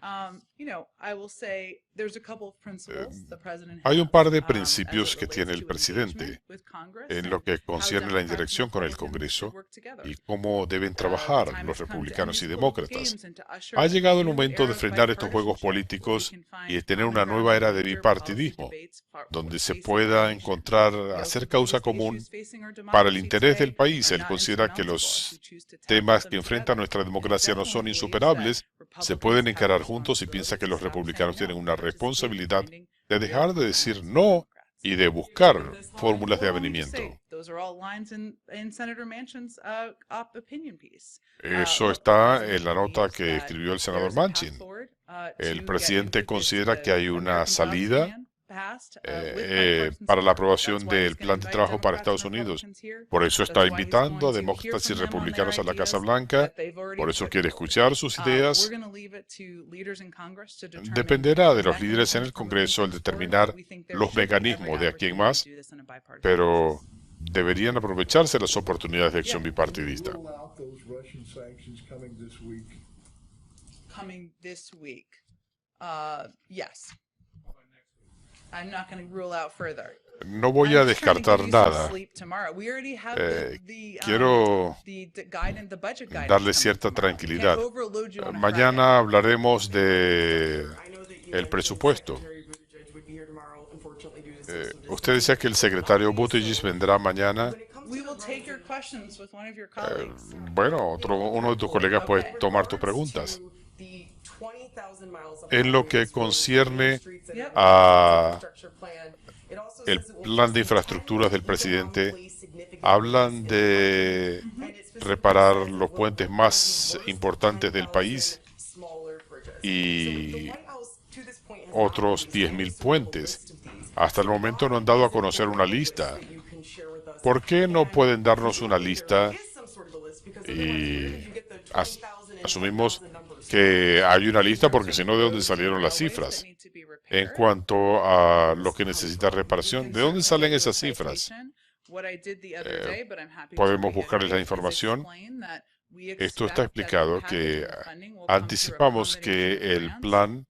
I will say there's a couple of principles the president hay un par de has, principios as it que relates tiene el to presidente engagement with Congress en and lo que how concierne la Democrats interacción and con el Republicans should Congreso work together. y cómo deben The trabajar time los has come to end republicanos y these political demócratas. games and to usher Ha in a llegado el new momento era de of frenar estos juegos bipartisanship, where we políticos can y de find tener common una ground nueva era and de major policy bipartidismo, debates donde se facing pueda our nation. encontrar, We also hacer believe causa the común issues facing our para el democracy interés del today país. are Él not considera que insurmountable if los we choose to tackle temas them que enfrenta together. nuestra And he democracia no definitely son believes insuperables, that se Republicans pueden have encarar a juntos y piensa que los responsibility to stop republicanos saying tienen no una and participate in responsabilidad finding de real dejar de decir compromise with no Democrats. y de buscar This line, fórmulas de well, let me just avenimiento. say, those are all lines in Senator Manchin's op opinion piece. Eso Look, the está president en la nota believes que that escribió el there senador is a path Manchin. forward, El to presidente get considera que hay the una American Jobs salida Plan passed, with bipartisan para la support. aprobación That's why he's del gonna plan de invite trabajo para Democrats and Estados Unidos. Republicans here. Por eso está That's why he's invitando a going to hear demócratas y from them on their republicanos a la Casa ideas Blanca. that they've already Por eso put quiere forward. escuchar sus We're ideas. going to leave it to leaders in Congress to determine Dependerá de los exactly líderes en which el Congreso el mechanisms determinar forward. We think there los should be every mecanismos de aquí en opportunity más, to do this on a bipartisan pero basis. deberían aprovecharse las oportunidades de acción bipartidista. Rule out those Russian sanctions coming this week. Coming this week. Yes. I'm not going to rule out further. No voy a I'm just trying to descartar give you some nada. sleep tomorrow. We already have Quiero the budget guidance darle coming cierta tomorrow. tranquilidad. Can't overload you on a Mañana hablaremos de el presupuesto. Usted decía que el secretario Buttigieg vendrá mañana. Friday. We will take your questions with one of your colleagues. Bueno, uno de tus colegas puede tomar tus preguntas. En lo que concierne a el plan de infraestructuras del presidente, hablan de reparar los puentes más importantes del país y otros 10.000 puentes. Hasta el momento no han dado a conocer una lista. ¿Por qué no pueden darnos una lista y asumimos que hay una lista? Porque si no, ¿de dónde salieron las cifras? En cuanto a lo que necesita reparación, ¿de dónde salen esas cifras? Podemos buscarles la información. Esto está explicado que anticipamos que el plan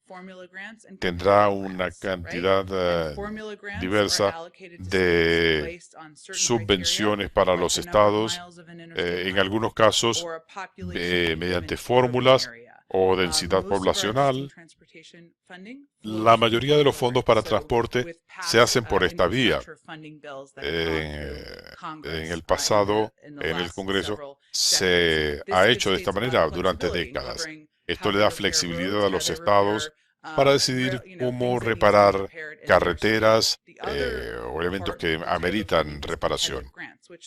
tendrá una cantidad diversa de subvenciones para los estados, en algunos casos mediante fórmulas o densidad poblacional. La mayoría de los fondos para transporte se hacen por esta vía. En el pasado, en el Congreso, se ha hecho de esta manera durante décadas. Esto le da flexibilidad a los estados para decidir cómo reparar carreteras o elementos que ameritan reparación.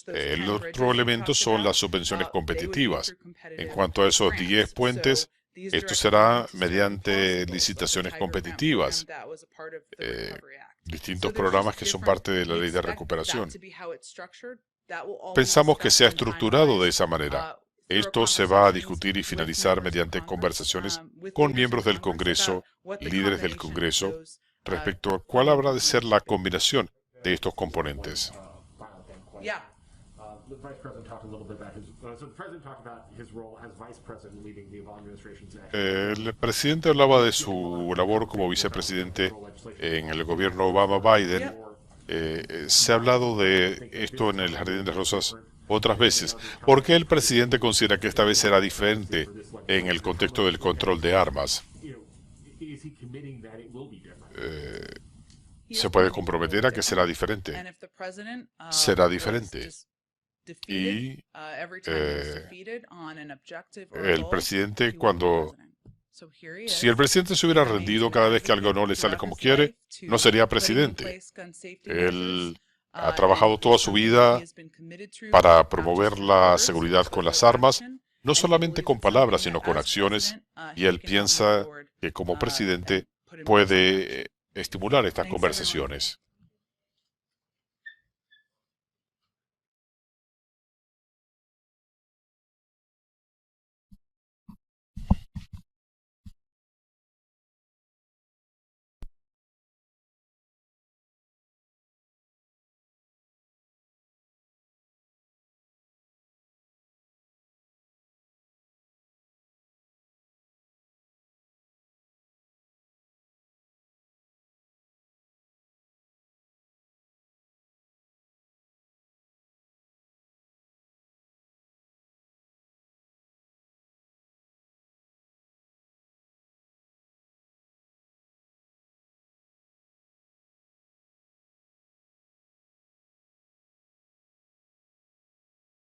El otro elemento son las subvenciones competitivas. En cuanto a esos 10 puentes, esto será mediante licitaciones competitivas, distintos programas que son parte de la ley de recuperación. Pensamos que sea estructurado de esa manera. Esto se va a discutir y finalizar mediante conversaciones con miembros del Congreso y líderes del Congreso respecto a cuál habrá de ser la combinación de estos componentes. The Vice President talked a little bit about so the President talked about his role as Vice President leading the Obama administration's El presidente hablaba de su labor como vicepresidente en el gobierno Obama-Biden. Se ha hablado de esto en el Jardín de Rosas otras veces. ¿Por qué el presidente considera que esta vez será diferente en el contexto del control de armas? Se puede comprometer a que será diferente. Será diferente. Y el presidente, si el presidente se hubiera rendido cada vez que algo no le sale como quiere, no sería presidente. Él ha trabajado toda su vida para promover la seguridad con las armas, no solamente con palabras, sino con acciones, y él piensa que como presidente puede estimular estas conversaciones.